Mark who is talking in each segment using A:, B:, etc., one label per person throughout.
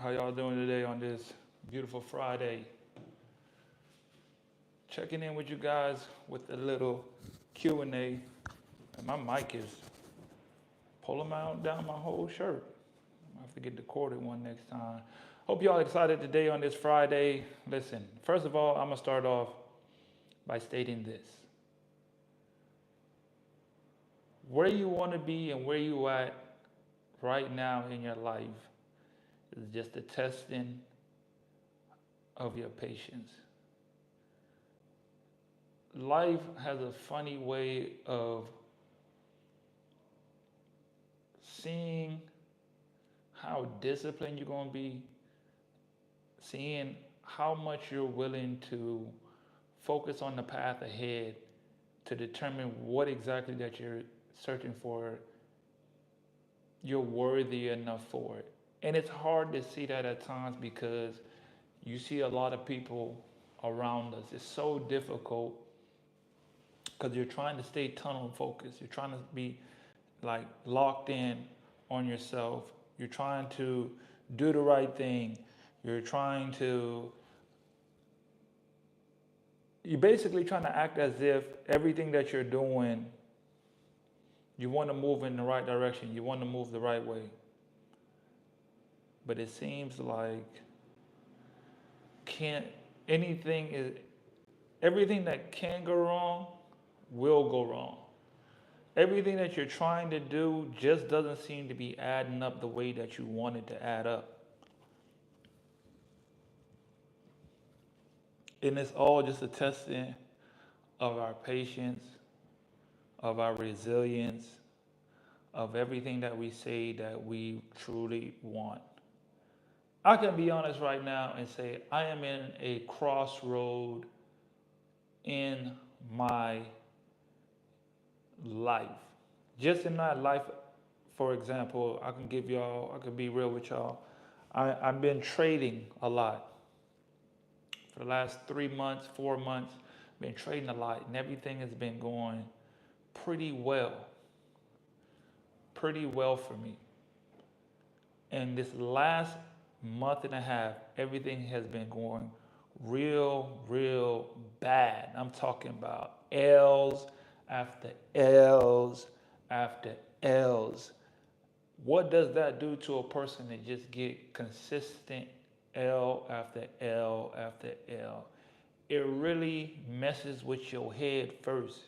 A: How y'all doing today on this beautiful Friday? Checking in with you guys with a little Q&A. And my mic is pulling out down my whole shirt. I have to get the corded one next time. Hope y'all excited today on this Friday. Listen, first of all, I'm gonna start off by stating this. Where you want to be and where you at right now in your life is just a testing of your patience. Life has a funny way of seeing how disciplined you're going to be, seeing how much you're willing to focus on the path ahead to determine what exactly that you're searching for, you're worthy enough for it. And it's hard to see that at times because you see a lot of people around us. It's so difficult because you're trying to stay tunnel focused. You're trying to be like locked in on yourself. You're trying to do the right thing. You're basically trying to act as if everything that you're doing, you want to move in the right direction. You want to move the right way. But it seems like everything that can go wrong will go wrong. Everything that you're trying to do just doesn't seem to be adding up the way that you want it to add up. And it's all just a testing of our patience, of our resilience, of everything that we say that we truly want. I can be honest right now and say I am in a crossroad in my life. Just in my life, for example, I can be real with y'all. I've been trading a lot. For the last 3 months, 4 months, been trading a lot and everything has been going pretty well for me. And this last month and a half, everything has been going real bad. I'm talking about L's after L's after L's. What does that do to a person that just get consistent L after L after L? It really messes with your head first.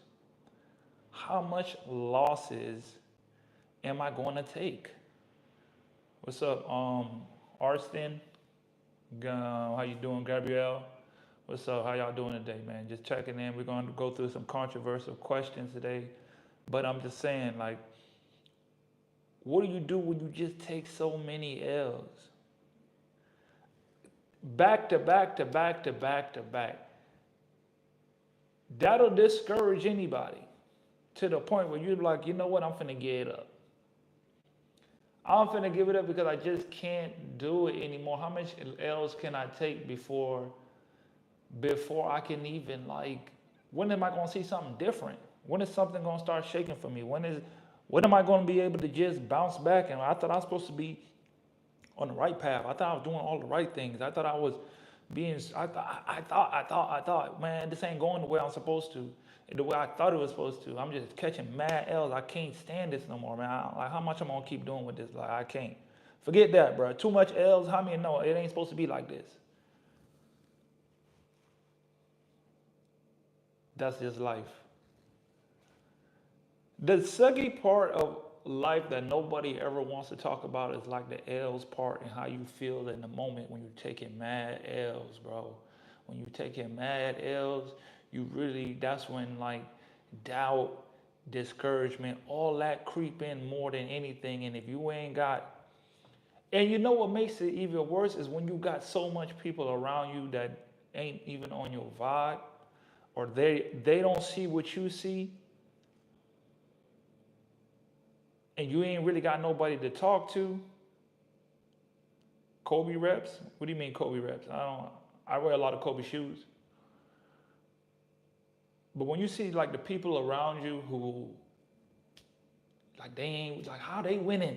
A: How much losses am I going to take? What's up, Arston? How you doing, Gabrielle? What's up? How y'all doing today, man? Just checking in. We're going to go through some controversial questions today. But I'm just saying, like, what do you do when you just take so many L's? Back to back to back to back to back. That'll discourage anybody to the point where you're like, you know what, I'm finna give it up. I'm finna give it up because I just can't do it anymore. How much L's can I take before I can even, like, when am I gonna see something different? When is something gonna start shaking for me? When am I gonna be able to just bounce back? And I thought I was supposed to be on the right path. I thought I was doing all the right things. I thought I was I thought, man, this ain't going the way I'm supposed to, the way I thought it was supposed to. I'm just catching mad L's. I can't stand this no more, man. Like, how much I'm gonna keep doing with this? Like, I can't. Forget that, bro. Too much L's. How many know it ain't supposed to be like this? That's just life. The sucky part of life that nobody ever wants to talk about is like the L's part and how you feel in the moment when you're taking mad L's, bro. When you're taking mad L's, that's when, like, doubt, discouragement, all that creep in more than anything. And if you ain't got, and you know what makes it even worse is when you got so much people around you that ain't even on your vibe, or they don't see what you see, and you ain't really got nobody to talk to. Kobe reps? What do you mean Kobe reps? I wear a lot of Kobe shoes. But when you see, like, the people around you who, like, they ain't, like, how they winning?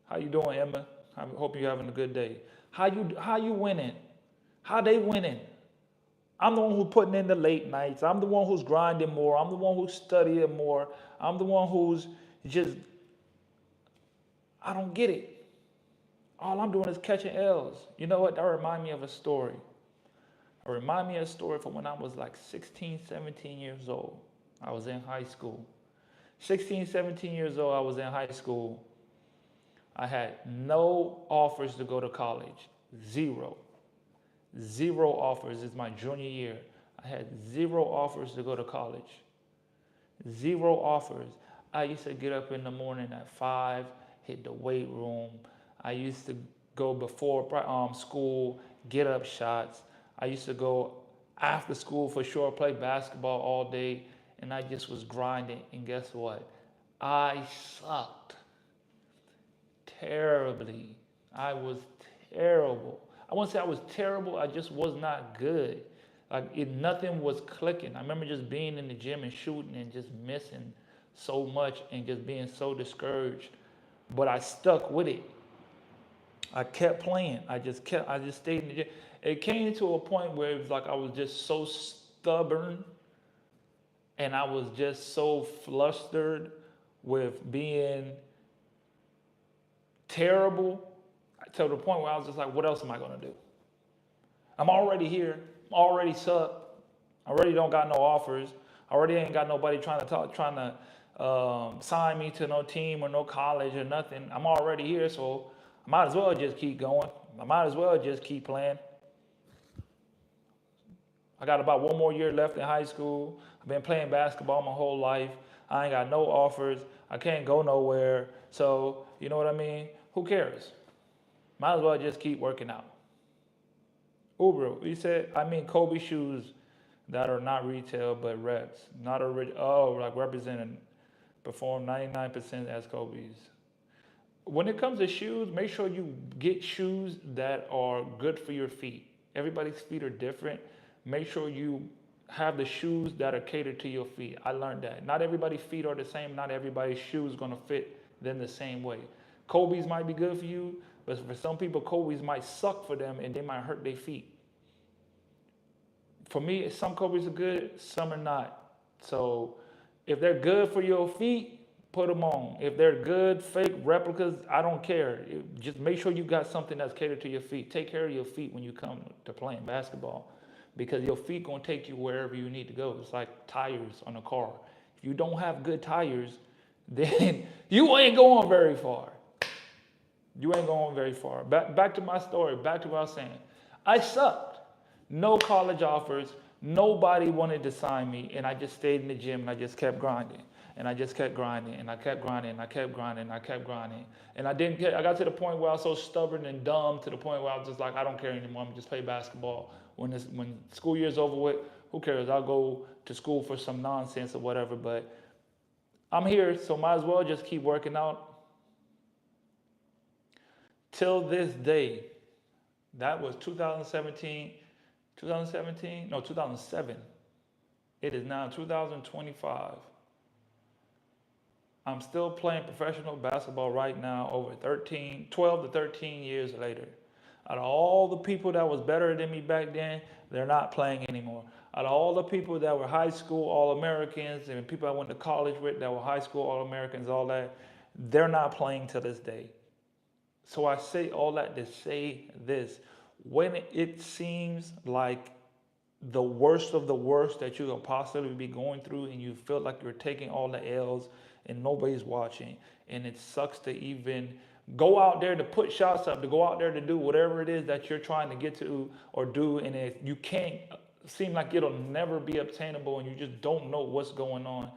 A: How you doing, Emma? I hope you're having a good day. How you winning? How they winning? I'm the one who's putting in the late nights. I'm the one who's grinding more. I'm the one who's studying more. I'm the one who's just, I don't get it. All I'm doing is catching L's. You know what? That remind me of a story. It remind me of a story from when I was like 16, 17 years old. I was in high school. 16, 17 years old, I was in high school. I had no offers to go to college. Zero. Zero offers. It's my junior year. I had zero offers to go to college. Zero offers. I used to get up in the morning at 5, hit the weight room. I used to go before school, get up shots. I used to go after school for sure, play basketball all day, and I just was grinding. And guess what? I sucked terribly. I was terrible. I won't say I was terrible. I just was not good. Nothing was clicking. I remember just being in the gym and shooting and just missing so much and just being so discouraged. But I stuck with it. I kept playing. I just stayed in the gym. It came to a point where it was like I was just so stubborn and I was just so flustered with being terrible to the point where I was just like, what else am I going to do? I'm already here. I'm already suck. I already don't got no offers. I already ain't got nobody trying to sign me to no team or no college or nothing. I'm already here, so I might as well just keep going. I might as well just keep playing. I got about one more year left in high school. I've been playing basketball my whole life. I ain't got no offers. I can't go nowhere. So, you know what I mean? Who cares? Might as well just keep working out. Uber, he said, Kobe shoes that are not retail but reps. Not original. Oh, like representing, perform 99% as Kobe's. When it comes to shoes, make sure you get shoes that are good for your feet. Everybody's feet are different. Make sure you have the shoes that are catered to your feet. I learned that. Not everybody's feet are the same. Not everybody's shoes are going to fit them the same way. Kobe's might be good for you, but for some people, Kobe's might suck for them and they might hurt their feet. For me, some Kobe's are good, some are not. So if they're good for your feet, put them on. If they're good, fake replicas, I don't care. Just make sure you got something that's catered to your feet. Take care of your feet when you come to playing basketball because your feet going to take you wherever you need to go. It's like tires on a car. If you don't have good tires, then you ain't going very far. You ain't going very far. Back to my story. Back to what I was saying. I sucked. No college offers. Nobody wanted to sign me. And I just stayed in the gym and I just kept grinding. And I just kept grinding. And I kept grinding. And I kept grinding. And I kept grinding. And I got to the point where I was so stubborn and dumb to the point where I was just like, I don't care anymore. I'm just play basketball. When school year's over with, who cares? I'll go to school for some nonsense or whatever. But I'm here, so might as well just keep working out. Till this day, that was 2017. No, 2007. It is now 2025. I'm still playing professional basketball right now over 12 to 13 years later. Out of all the people that was better than me back then, they're not playing anymore. Out of all the people that were high school All-Americans and people I went to college with that were high school All-Americans, all that, they're not playing to this day. So I say all that to say this. When it seems like the worst of the worst that you could possibly be going through and you feel like you're taking all the L's and nobody's watching and it sucks to even go out there to put shots up, to go out there to do whatever it is that you're trying to get to or do, and if you can't, seem like it'll never be obtainable and you just don't know what's going on,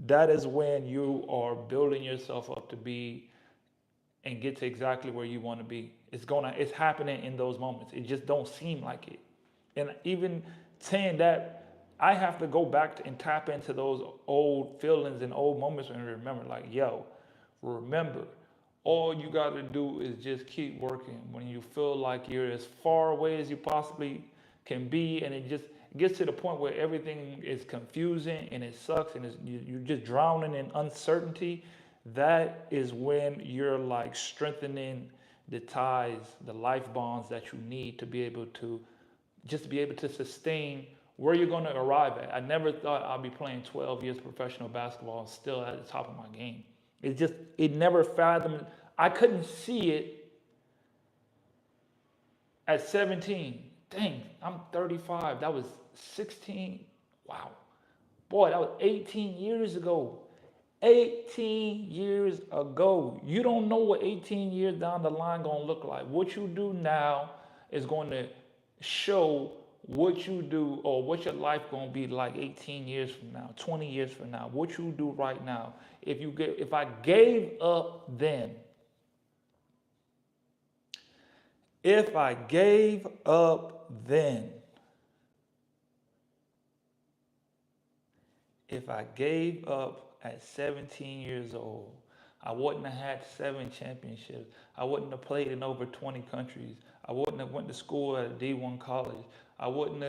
A: that is when you are building yourself up to be and get to exactly where you want to be. It's happening in those moments. It just don't seem like it. And even saying that, I have to go back and tap into those old feelings and old moments and remember, like, yo, remember, all you got to do is just keep working. When you feel like you're as far away as you possibly can be, and it just gets to the point where everything is confusing and it sucks and you're just drowning in uncertainty, that is when you're like strengthening the ties, the life bonds that you need to be able to just be able to sustain where you're going to arrive at. I never thought I'd be playing 12 years professional basketball and still at the top of my game. It never fathomed. I couldn't see it at 17. Dang, I'm 35. That was 16. Wow. Boy, that was 18 years ago. 18 years ago. You don't know what 18 years down the line going to look like. What you do now is going to show what you do or what your life going to be like 18 years from now, 20 years from now. What you do right now. If I gave up then, if I gave up then, if I gave up at 17 years old, I wouldn't have had 7 championships. I wouldn't have played in over 20 countries. I wouldn't have went to school at a D1 college. I wouldn't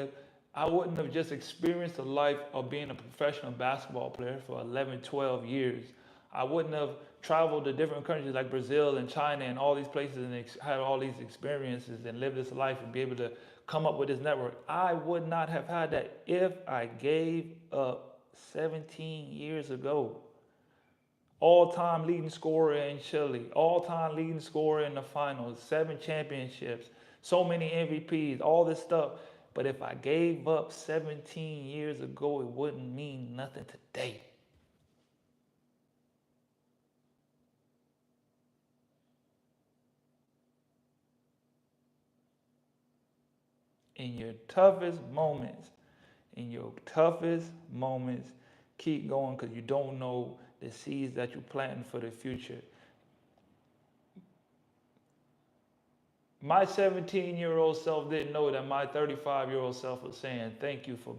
A: have just experienced the life of being a professional basketball player for 11, 12 years. I wouldn't have traveled to different countries like Brazil and China and all these places and had all these experiences and lived this life and be able to come up with this network. I would not have had that if I gave up 17 years ago. All-time leading scorer in Chile, all-time leading scorer in the finals, 7 championships, so many MVPs, all this stuff. But if I gave up 17 years ago, it wouldn't mean nothing today. In your toughest moments, keep going because you don't know the seeds that you're planting for the future. My 17-year-old self didn't know that my 35-year-old self was saying, thank you for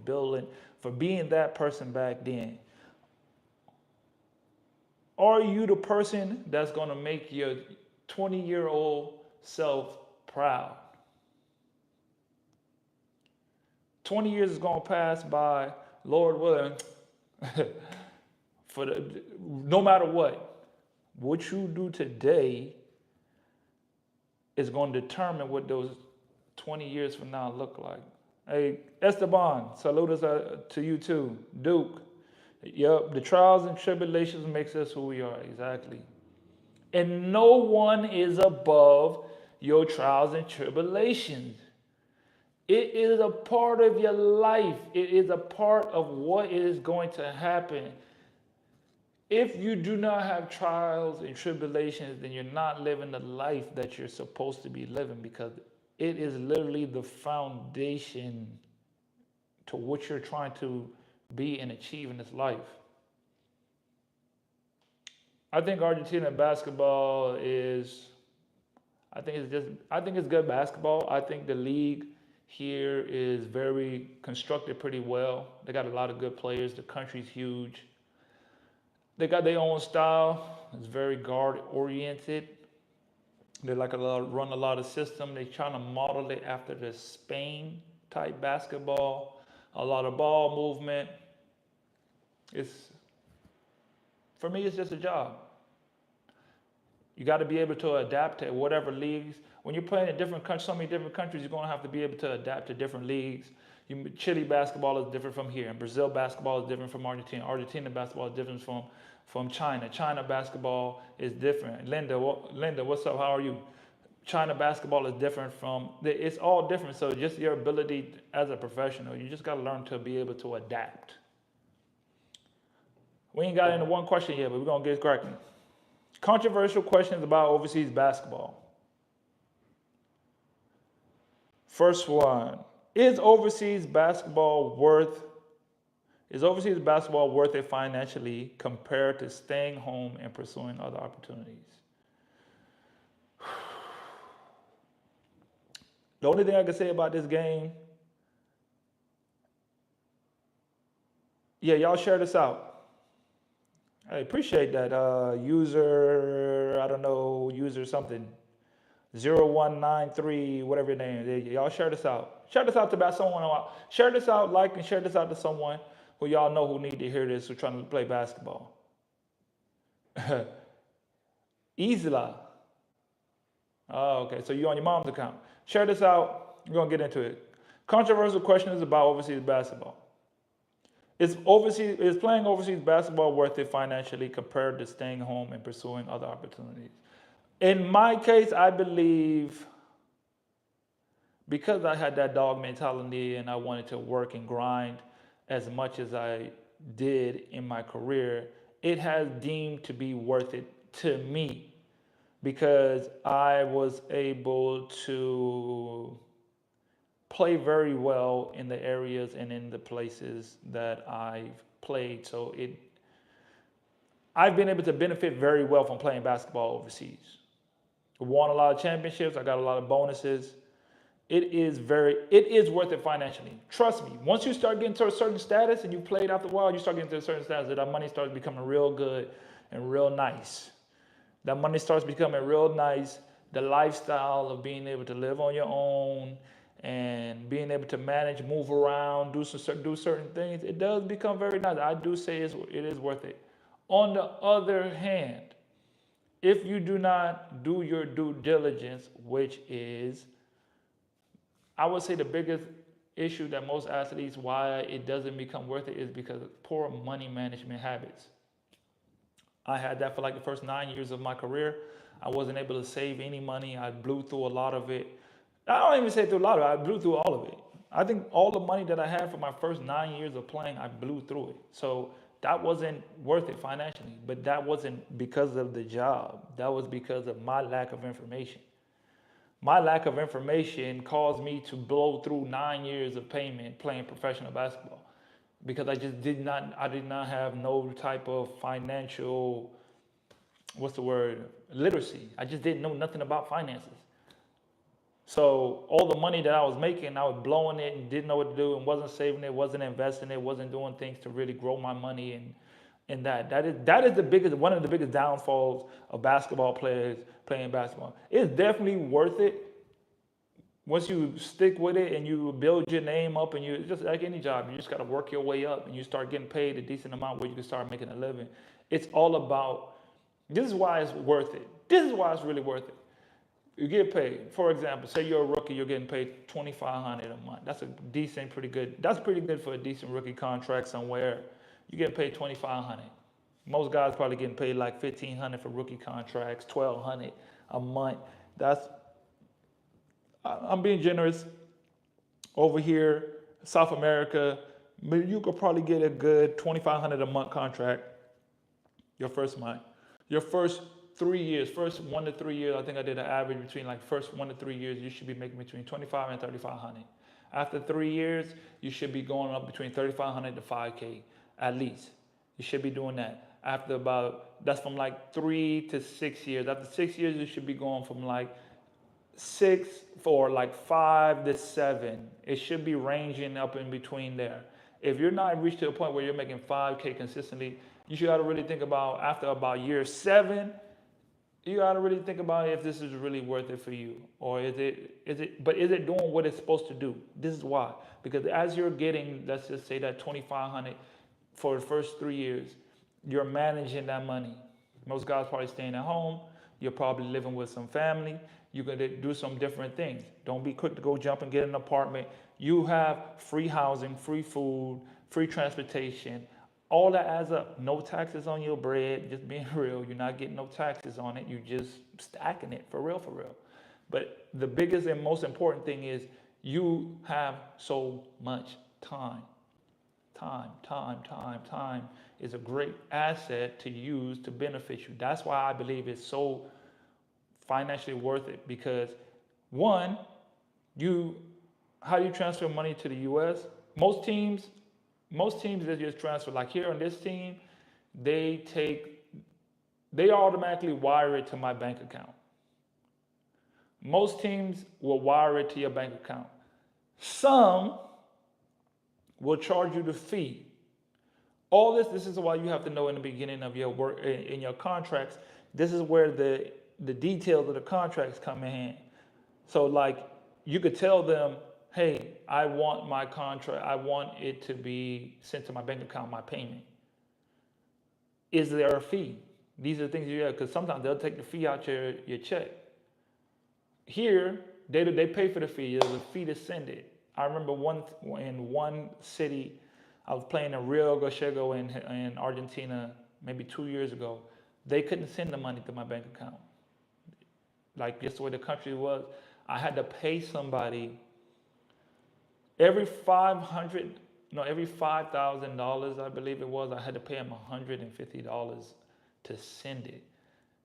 A: being that person back then. Are you the person that's going to make your 20-year-old self proud? 20 years is going to pass by, Lord willing, no matter what you do today is going to determine what those 20 years from now look like. Hey, Esteban, saludos to you too. Duke, yep, the trials and tribulations makes us who we are, exactly. And no one is above your trials and tribulations. It is a part of your life. It is a part of what is going to happen. If you do not have trials and tribulations, then you're not living the life that you're supposed to be living, because it is literally the foundation to what you're trying to be and achieve in this life. I think Argentina basketball I think it's good basketball. I think the league here is very constructed pretty well. They got a lot of good players. The country's huge. They got their own style. It's very guard oriented. They run a lot of system. They're trying to model it after the Spain type basketball. A lot of ball movement. For me, it's just a job. You got to be able to adapt to whatever leagues. When you're playing in different countries, so many different countries, you're going to have to be able to adapt to different leagues. Chile basketball is different from here. And Brazil basketball is different from Argentina. Argentina basketball is different from China. China basketball is different. Linda, what's up? How are you? China basketball is different it's all different. So just your ability as a professional, you just got to learn to be able to adapt. We ain't got into one question yet, but we're going to get cracking. Controversial questions about overseas basketball. First one, is overseas basketball worth it financially compared to staying home and pursuing other opportunities? The only thing I can say about this game, yeah, y'all share this out. I appreciate that. User something. 0193, whatever your name is. Y'all share this out. Share this out to someone. Share this out, and share this out to someone who y'all know who need to hear this, who's trying to play basketball. Isla. Oh, okay. So you're on your mom's account. Share this out. We're gonna get into it. Controversial question is about overseas basketball. Is playing overseas basketball worth it financially compared to staying home and pursuing other opportunities? In my case, I believe because I had that dog mentality and I wanted to work and grind as much as I did in my career, it has deemed to be worth it to me because I was able to play very well in the areas and in the places that I've played. So I've been able to benefit very well from playing basketball overseas. I won a lot of championships. I got a lot of bonuses. It is worth it financially. Trust me. Once you start getting to a certain status and you played after a while, you start getting to a certain status that money starts becoming real good and real nice. That money starts becoming real nice. The lifestyle of being able to live on your own and being able to manage, move around, do certain things, it does become very nice. I do say it is worth it. On the other hand, if you do not do your due diligence, which is, I would say the biggest issue that most athletes, why it doesn't become worth it, is because of poor money management habits. I had that for like the first 9 years of my career. I wasn't able to save any money. I blew through a lot of it. I don't even say through a lot of it. I blew through all of it. I think all the money that I had for my first 9 years of playing, I blew through it. So that wasn't worth it financially. But that wasn't because of the job. That was because of my lack of information. My lack of information caused me to blow through 9 years of payment playing professional basketball because I did not have no type of financial, what's the word, literacy. I just didn't know nothing about finances. So all the money that I was making, I was blowing it and didn't know what to do and wasn't saving it, wasn't investing it, wasn't doing things to really grow my money and that is the biggest, one of the biggest downfalls of basketball players playing basketball. It's definitely worth it once you stick with it and you build your name up, and you just like any job, you just got to work your way up and you start getting paid a decent amount where you can start making a living. It's all about, this is why it's worth it. This is why it's really worth it. You get paid. For example, say you're a rookie, you're getting paid $2,500 a month. That's a decent, pretty good. That's pretty good for a decent rookie contract somewhere. You get paid $2,500. Most guys probably getting paid like $1,500 for rookie contracts, $1,200 a month. I'm being generous. Over here, South America, you could probably get a good $2,500 a month contract your first month. Your first 3 years, first 1 to 3 years, I think I did an average between like first 1 to 3 years, you should be making between $2,500 and $3,500. After 3 years, you should be going up between $3,500 to $5,000 at least. You should be doing that. After that's from like 3 to 6 years. After 6 years, you should be going from like 6 for like 5 to 7. It should be ranging up in between there. If you're not reached to a point where you're making $5,000 consistently, you should got to really think about after about year 7, you got to really think about if this is really worth it for you, or is it doing what it's supposed to do? This is why, because as you're getting, let's just say that $2,500 for the first 3 years, you're managing that money. Most guys probably staying at home. You're probably living with some family. You're going to do some different things. Don't be quick to go jump and get an apartment. You have free housing, free food, free transportation. All that adds up. No taxes on your bread. Just being real. You're not getting no taxes on it. You're just stacking it for real, for real. But the biggest and most important thing is you have so much time. Time is a great asset to use to benefit you. That's why I believe it's so financially worth it, because one, how do you transfer money to the US? Most teams that just transfer, like here on this team, they automatically wire it to my bank account. Most teams will wire it to your bank account. Some will charge you the fee. All this is why you have to know in the beginning of your work, in your contracts, this is where the details of the contracts come in hand. So like you could tell them, hey, I want my contract, I want it to be sent to my bank account, my payment. Is there a fee? These are the things you have, because sometimes they'll take the fee out your check. Here, they pay for the fee. There's a fee to send it. I remember in one city, I was playing in Rio Gallegos in Argentina maybe 2 years ago. They couldn't send the money to my bank account. Like just the way the country was, I had to pay somebody every $5,000, I believe it was. I had to pay them $150 to send it.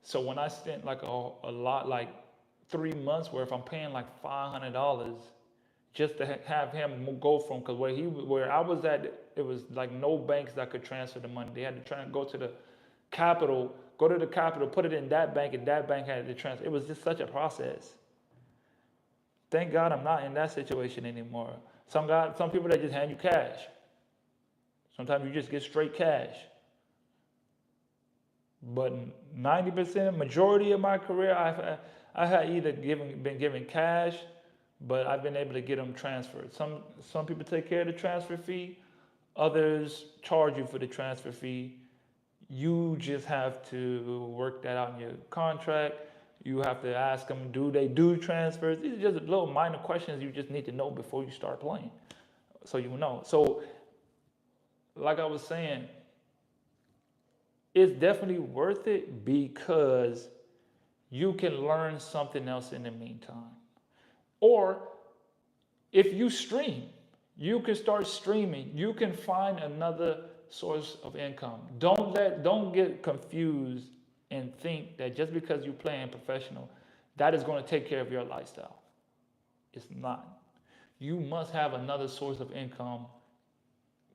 A: So when I spent like a lot, like 3 months worth, I'm paying like $500 just to have him go from, because where I was at, it was like no banks that could transfer the money. They had to try and go to the capital, put it in that bank, and that bank had to transfer. It was just such a process. Thank God I'm not in that situation anymore. Some people, that just hand you cash. Sometimes you just get straight cash. But 90%, majority of my career, I had either been given cash, but I've been able to get them transferred. Some people take care of the transfer fee. Others charge you for the transfer fee. You just have to work that out in your contract. You have to ask them, do they do transfers? These are just little minor questions you just need to know before you start playing, so you know. So, like I was saying, it's definitely worth it because you can learn something else in the meantime. Or if you stream, you can start streaming. You can find another source of income. Don't get confused and think that just because you're playing professional, that is going to take care of your lifestyle. It's not. You must have another source of income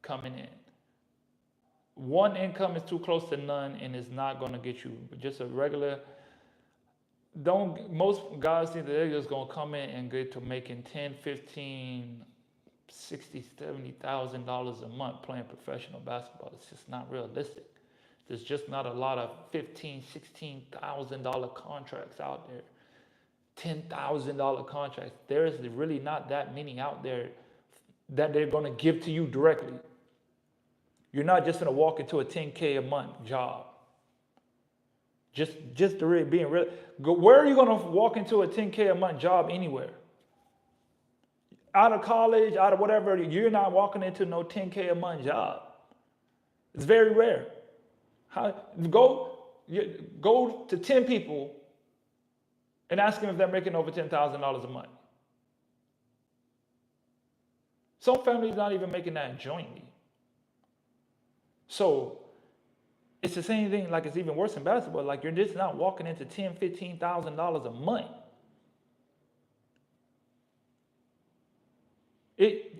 A: coming in. One income is too close to none and it's not going to get you just a regular. Most guys think that they're just going to come in and get to making 10, 15, 60, $70,000 a month playing professional basketball. It's just not realistic. There's just not a lot of $15,000, $16,000 contracts out there. $10,000 contracts. There's really not that many out there that they're going to give to you directly. You're not just going to walk into a $10K a month job. Just to really being real. Where are you going to walk into a $10K a month job anywhere? Out of college, out of whatever, you're not walking into no $10K a month job. It's very rare. Go to 10 people and ask them if they're making over $10,000 a month. Some families not even making that jointly. So it's the same thing, like it's even worse in basketball. Like you're just not walking into $10,000, $15,000 a month.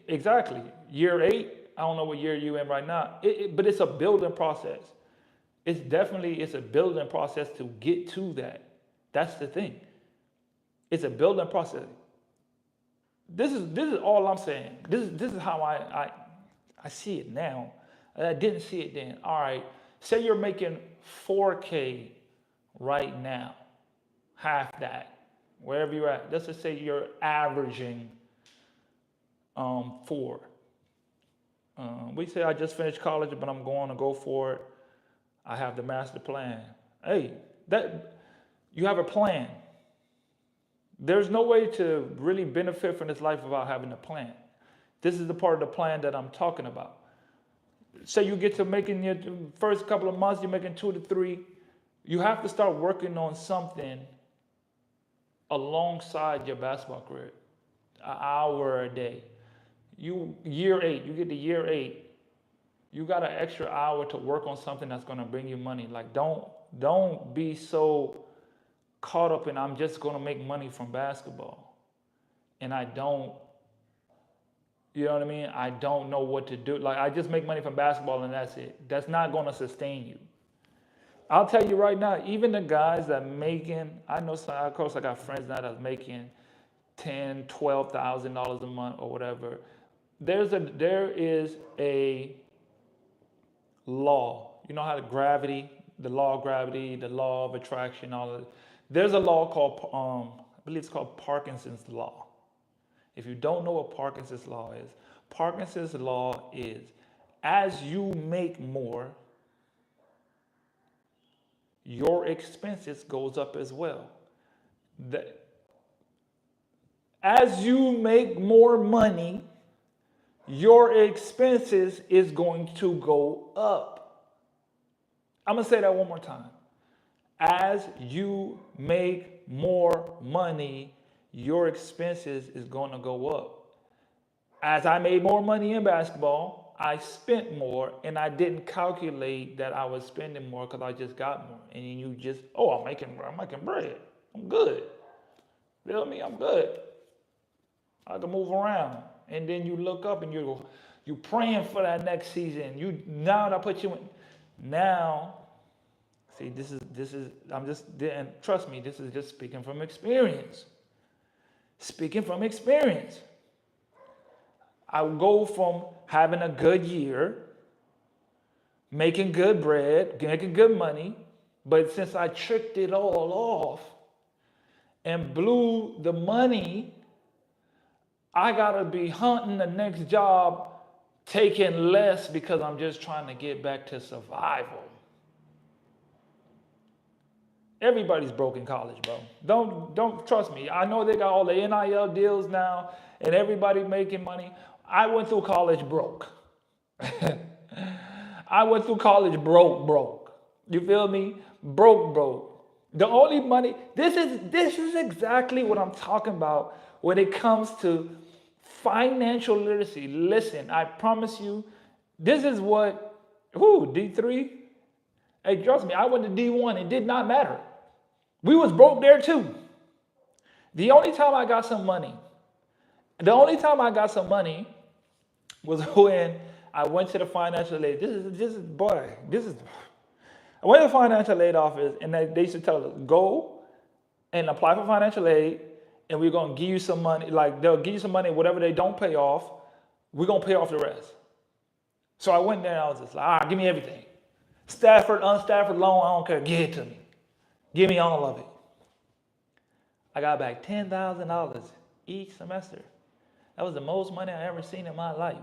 A: Exactly. Year 8, I don't know what year you're in right now, but it's a building process. It's a building process to get to that. That's the thing. It's a building process. This is all I'm saying. This is how I see it now. I didn't see it then. All right, say you're making $4K right now, half that, wherever you're at. Let's just say you're averaging 4. We say I just finished college, but I'm going to go for it. I have the master plan. Hey, that you have a plan. There's no way to really benefit from this life without having a plan. This is the part of the plan that I'm talking about. Say you get to making your first couple of months, you're making 2 to 3. You have to start working on something alongside your basketball career. An hour a day. Year 8, you get to year 8. You got an extra hour to work on something that's going to bring you money. Like don't be so caught up in I'm just going to make money from basketball. And I don't, you know what I mean? I don't know what to do. Like I just make money from basketball and that's it. That's not going to sustain you. I'll tell you right now, even the guys that making, I know some, of course I got friends now that's making $10,000, $12,000 a month or whatever. There is a law. You know how the law of gravity, the law of attraction, all of it. There's a law called, I believe it's called Parkinson's law. If you don't know what Parkinson's law is as you make more, your expenses goes up as well. As you make more money, your expenses is going to go up. I'm going to say that one more time. As you make more money, your expenses is going to go up. As I made more money in basketball, I spent more, and I didn't calculate that I was spending more because I just got more. And you just, oh, I'm making bread. I'm good. Feel me? I'm good. I can move around. And then you look up and you praying for that next season. Now that I put you in. Now, see, this is I'm just, and trust me, this is just speaking from experience. Speaking from experience. I would go from having a good year, making good bread, making good money, but since I tricked it all off and blew the money, I gotta be hunting the next job, taking less because I'm just trying to get back to survival. Everybody's broke in college, bro. Don't trust me. I know they got all the NIL deals now and everybody making money. I went through college broke. I went through college broke. You feel me? Broke. The only money, this is exactly what I'm talking about when it comes to financial literacy. Listen, I promise you, this is what, D3? Hey, trust me, I went to D1. It did not matter. We was broke there too. The only time I got some money was when I went to the financial aid. I went to the financial aid office and they used to tell us, go and apply for financial aid and we're going to give you some money. Like they'll give you some money, whatever they don't pay off, we're going to pay off the rest. So I went there and I was just like, give me everything. Stafford, unstafford loan, I don't care, give it to me. Give me all of it. I got back $10,000 each semester. That was the most money I ever seen in my life.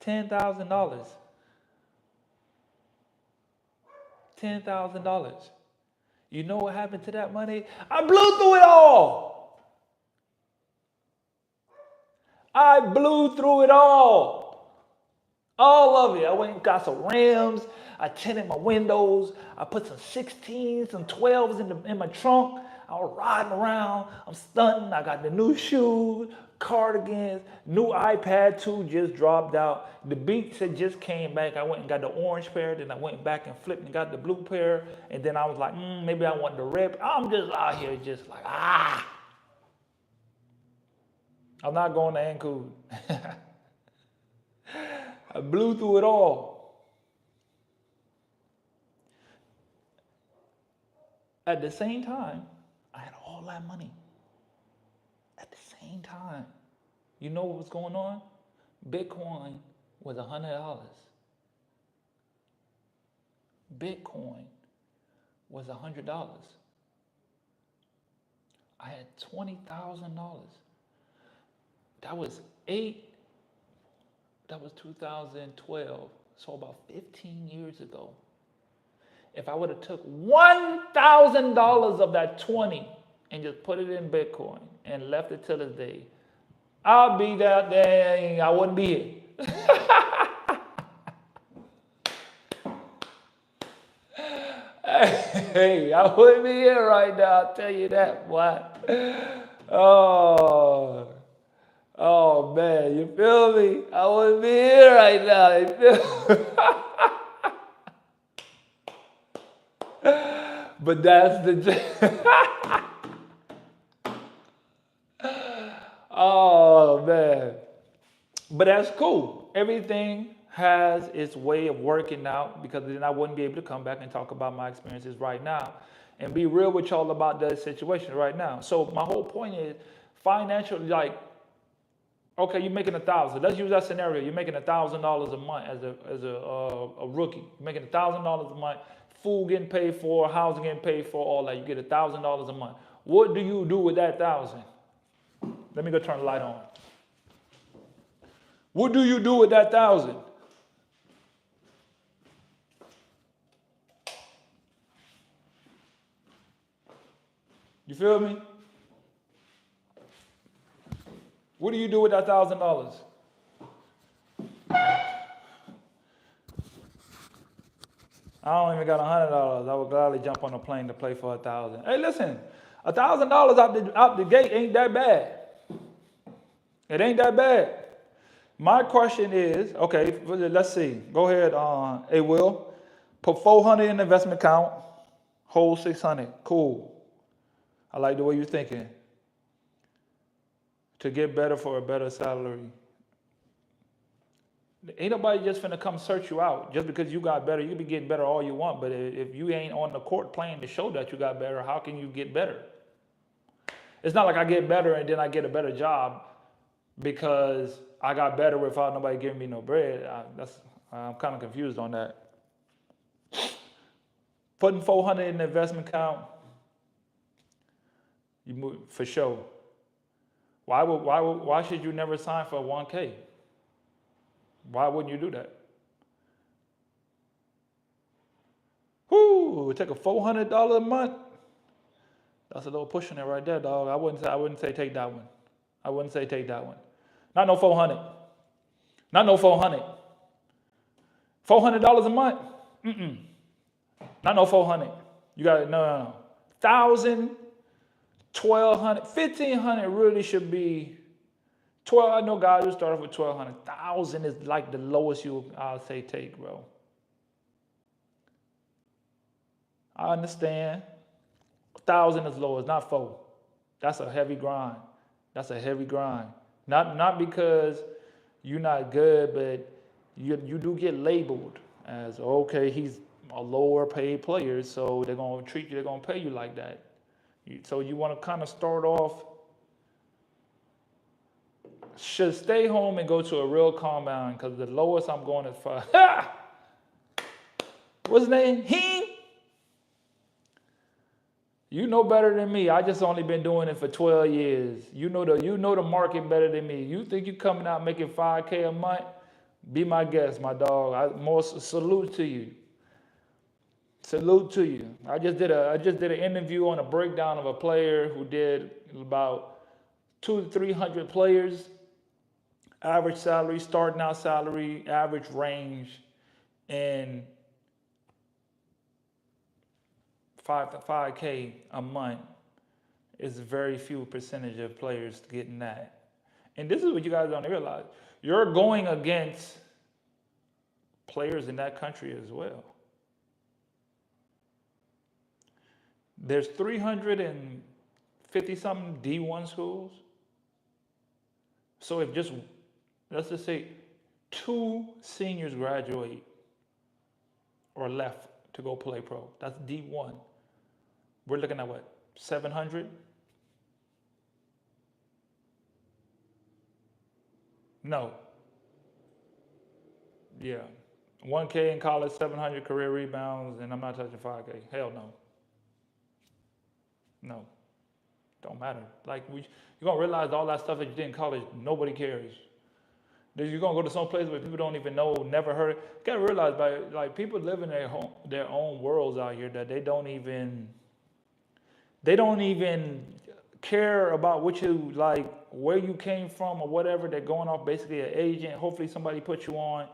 A: $10,000. $10,000. You know what happened to that money? I blew through it all. I blew through it all. All of it. I went and got some rims. I tinted my windows. I put some 16s, some 12s in my trunk. I was riding around. I'm stunting. I got the new shoes, cardigans, new iPad 2 just dropped out. The Beats had just came back. I went and got the orange pair. Then I went back and flipped and got the blue pair. And then I was like, maybe I want the red. I'm just out here just like, I'm not going to Cancun. I blew through it all. At the same time, I had all that money. At the same time, you know what was going on? Bitcoin was $100. Bitcoin was $100. I had $20,000. That was 2012, so about 15 years ago. If I would have took $1,000 of that 20 and just put it in Bitcoin and left it till this day, I'll be that day, I wouldn't be here. Hey, I wouldn't be here right now, I'll tell you that, boy. Oh man, you feel me? I wouldn't be here right now, you feel me? But that's the oh man. But that's cool. Everything has its way of working out because then I wouldn't be able to come back and talk about my experiences right now and be real with y'all about that situation right now. So my whole point is financial, like, okay, you're making $1,000. Let's use that scenario. You're making $1,000 a month as a rookie. You're making $1,000 a month. Food getting paid for, housing getting paid for, all that. You get $1,000 a month. What do you do with that 1,000? Let me go turn the light on. What do you do with that 1,000? You feel me? What do you do with that $1,000? I don't even got $100. I would gladly jump on a plane to play for $1,000. Hey, listen, $1,000 out the gate ain't that bad. It ain't that bad. My question is, okay, let's see. Go ahead, hey Will, put 400 in the investment account, hold 600. Cool. I like the way you're thinking. To get better for a better salary. Ain't nobody just finna come search you out just because you got better. You can be getting better all you want, but if you ain't on the court playing to show that you got better, how can you get better? It's not like I get better and then I get a better job because I got better without nobody giving me no bread. I'm kind of confused on that. Putting 400 in the investment account, you move for sure. Why should you never sign for a 1K? Why wouldn't you do that? Whoo, take a $400 a month. That's a little pushing it right there, dog. I wouldn't say take that one. I wouldn't say take that one. Not no 400. Not no 400. $400 a month? Not no 400. You got no. 1,000, 1,200, 1,500 really should be 12. I know guys who start off with 1,200. 1,000 is like the lowest I'll say take, bro. I understand. 1,000 is low. It's not 4. That's a heavy grind. That's a heavy grind. Not because you're not good, but you do get labeled as, okay, he's a lower paid player, so they're gonna treat you, they're gonna pay you like that. So you want to kind of start off. Should stay home and go to a real compound because the lowest I'm going is 5. What's his name? Him? You know better than me. I just only been doing it for 12 years. You know the market better than me. You think you coming out making 5K a month? Be my guest, my dog. Salute to you. Salute to you. I just did an interview on a breakdown of a player who did about 200 to 300 players. Average salary, starting out salary, average range, and 5K a month is very few percentage of players getting that. And this is what you guys don't realize. You're going against players in that country as well. There's 350 something D1 schools. So if let's just say 2 seniors graduate or left to go play pro, that's D1. We're looking at what, 700? No. Yeah. 1K in college, 700 career rebounds, and I'm not touching 5K. Hell no. No. Don't matter. Like, you're going to realize all that stuff that you did in college, nobody cares. You're going to go to some place where people don't even know, never heard it. You got to realize, like, people live in their own worlds out here that they don't even care about what you, like, where you came from or whatever. They're going off basically an agent. Hopefully somebody put you on.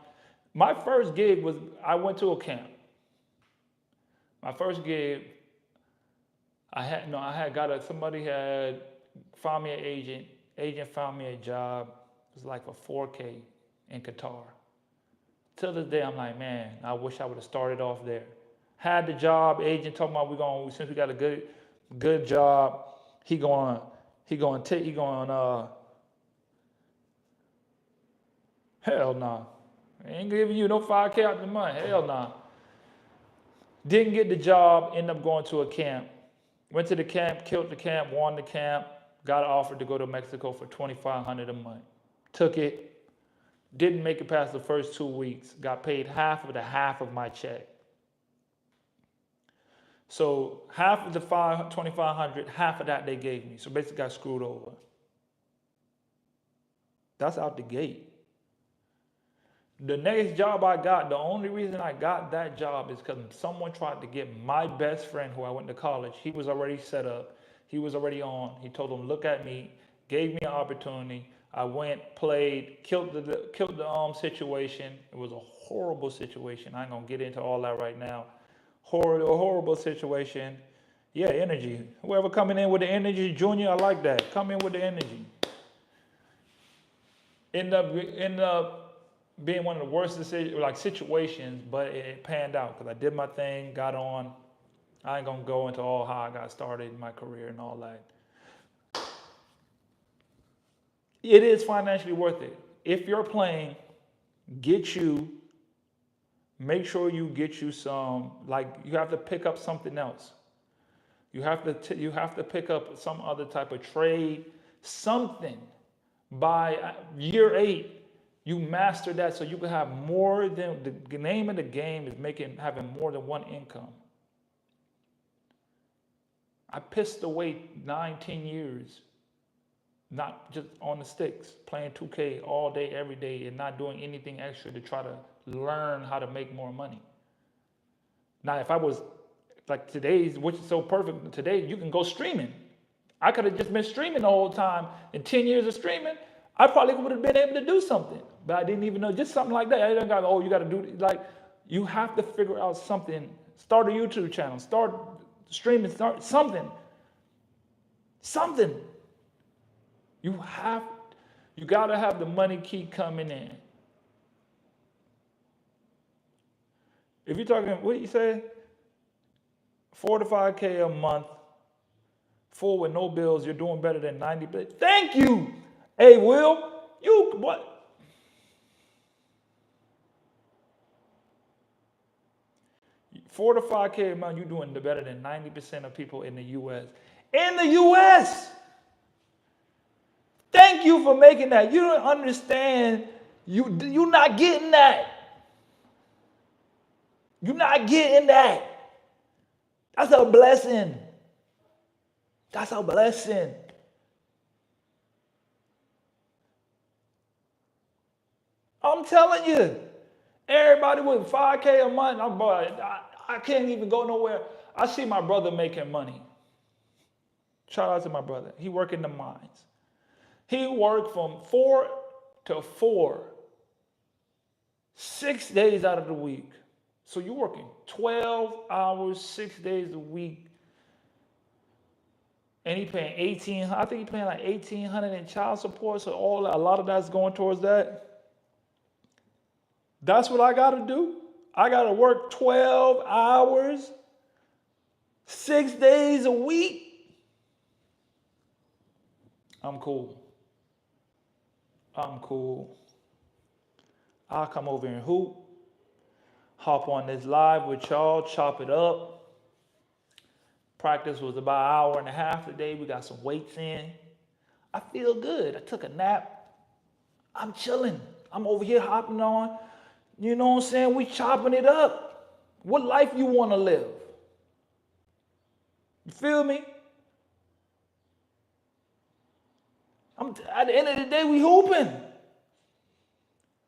A: My first gig was, I went to a camp. My first gig, somebody had found me an agent. Agent found me a job. It was like for 4K in Qatar. Till this day, I'm like, man, I wish I would have started off there. Had the job. Agent told me since we got a good job, hell nah. Ain't giving you no 5K out the month. Hell nah. Didn't get the job, ended up going to a camp. Went to the camp, killed the camp, won the camp, got offered to go to Mexico for $2,500 a month. Took it, didn't make it past the first 2 weeks, got paid half of my check. So half of the $2,500, half of that they gave me. So basically got screwed over. That's out the gate. The next job I got, the only reason I got that job is because someone tried to get my best friend who I went to college. He was already set up. He was already on. He told him, look at me, gave me an opportunity. I went, played, killed the situation. It was a horrible situation. I ain't gonna get into all that right now. Horrible situation. Yeah, energy. Whoever coming in with the energy, Junior, I like that. Come in with the energy. End up being one of the worst situations, but it panned out because I did my thing, got on. I ain't gonna go into all how I got started in my career and all that. It is financially worth it. If you're playing, make sure you get you some, like you have to pick up something else. You have to pick up some other type of trade, something. By year 8, you master that so you can have more than, the name of the game is having more than one income. I pissed away 9-10 years, not just on the sticks, playing 2K all day, every day, and not doing anything extra to try to learn how to make more money. Now, if I was like today's, which is so perfect, today you can go streaming. I could have just been streaming the whole time. In 10 years of streaming, I probably would have been able to do something, but I didn't even know, just something like that. I didn't got, you got to do, like, you have to figure out something. Start a YouTube channel, start streaming, start something. Something. You got to have the money keep coming in. If you're talking, what you say? 4 to 5K a month, full with no bills, you're doing better than 90. Thank you. Hey, Will, you what? $4 to 5K a month, you're doing better than 90% of people in the U.S. In the U.S. Thank you for making that. You don't understand. You're not getting that. You're not getting that. That's a blessing. That's a blessing. I'm telling you, everybody with 5K a month, I can't even go nowhere. I see my brother making money. Shout out to my brother. He work in the mines. He worked from 4 to 4, 6 days out of the week. So you're working 12 hours, 6 days a week. And he paying I think he paying like $1,800 in child support. So a lot of that's going towards that. That's what I got to do. I got to work 12 hours, 6 days a week. I'm cool. I'll come over and hoop, hop on this live with y'all, chop it up. Practice was about an hour and a half today. We got some weights in. I feel good. I took a nap. I'm chilling. I'm over here hopping on. You know what I'm saying? We chopping it up. What life you want to live? You feel me? At the end of the day, we hooping.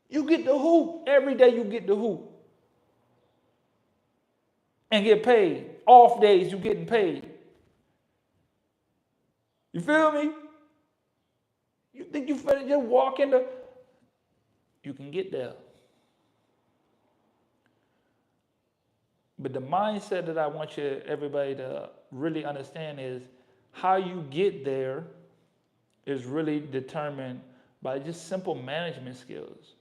A: You get the hoop. Every day you get the hoop. And get paid. Off days, you getting paid. You feel me? You think you finna just walk in you can get there. But the mindset that I want everybody to really understand is how you get there is really determined by just simple management skills.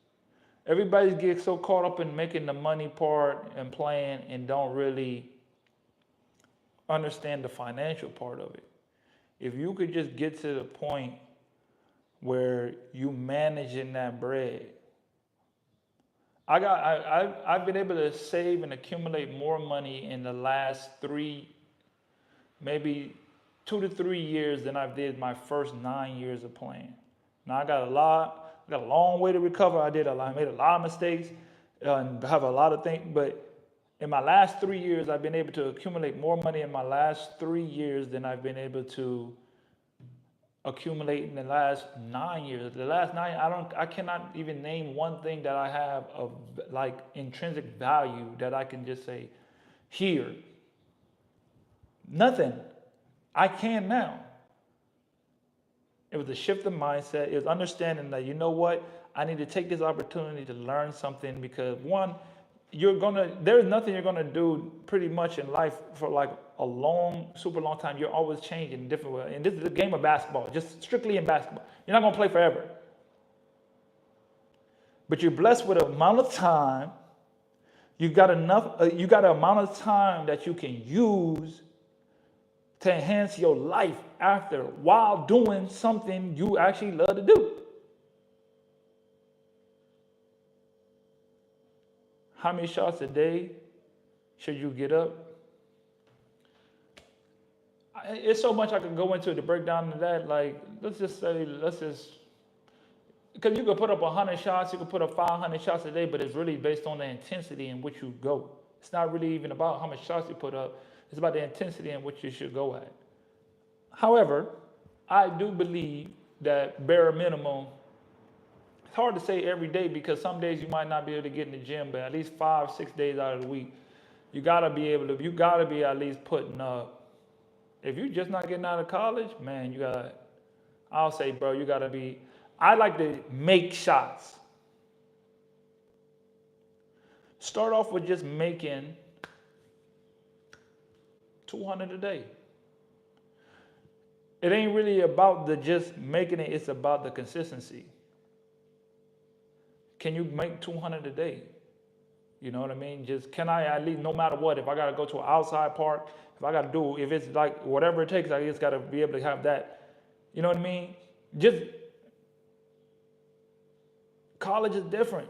A: Everybody gets so caught up in making the money part and playing and don't really understand the financial part of it. If you could just get to the point where you managing that bread. I've been able to save and accumulate more money in the last maybe 2 to 3 years than I did my first 9 years of playing. Now I got a long way to recover. I made a lot of mistakes and have a lot of things, but in my last 3 years, I've been able to accumulate more money in my last 3 years than I've been able to accumulate in the last 9 years. The last 9, I cannot even name one thing that I have of like intrinsic value that I can just say, here. Nothing. I can now. It was a shift of mindset. It was understanding that, you know what, I need to take this opportunity to learn something because one, there's nothing you're gonna do pretty much in life for like a long, super long time. You're always changing in different ways. And this is a game of basketball, just strictly in basketball. You're not gonna play forever. But you're blessed with an amount of time. You got enough, you got an amount of time that you can use to enhance your life after while doing something you actually love to do. How many shots a day should you get up? It's so much I could go into the breakdown of that. Like, because you could put up 100 shots, you could put up 500 shots a day, but it's really based on the intensity in which you go. It's not really even about how much shots you put up. It's about the intensity in which you should go at. However, I do believe that bare minimum, it's hard to say every day because some days you might not be able to get in the gym, but at least 5-6 days out of the week, you gotta be at least putting up. If you're just not getting out of college, man, I'll say, bro, I like to make shots. Start off with just making 200 a day. It ain't really about the just making it, it's about the consistency. Can you make 200 a day? You know what I mean? Just can I at least, no matter what, if I got to go to an outside park, if it's like whatever it takes, I just got to be able to have that. You know what I mean? College is different.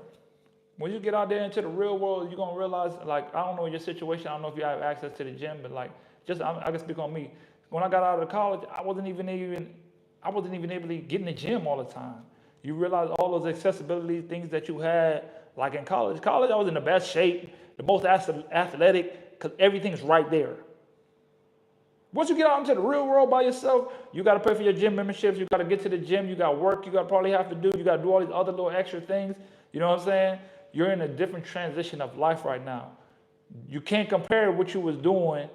A: When you get out there into the real world, you're going to realize, like, I don't know your situation. I don't know if you have access to the gym, but like, I can speak on me. When I got out of college, I wasn't even able to get in the gym all the time. You realize all those accessibility things that you had, like in college. College, I was in the best shape, the most athletic, because everything's right there. Once you get out into the real world by yourself, you got to pay for your gym memberships. You got to get to the gym. You got work. You got to probably have to do. You got to do all these other little extra things. You know what I'm saying? You're in a different transition of life right now. You can't compare what you was doing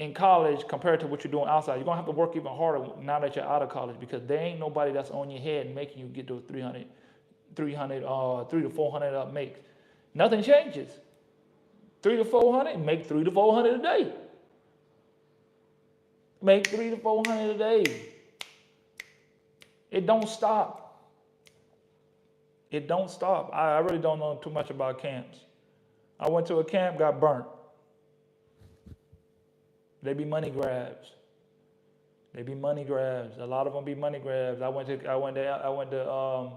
A: in college compared to what you're doing outside. You're going to have to work even harder now that you're out of college because there ain't nobody that's on your head making you get those 300 to 400 up makes. Nothing changes. 300 to 400, make 300 to 400 a day. Make 300 to 400 a day. It don't stop. It don't stop. I really don't know too much about camps. I went to a camp, got burnt. They be money grabs. A lot of them be money grabs. I went to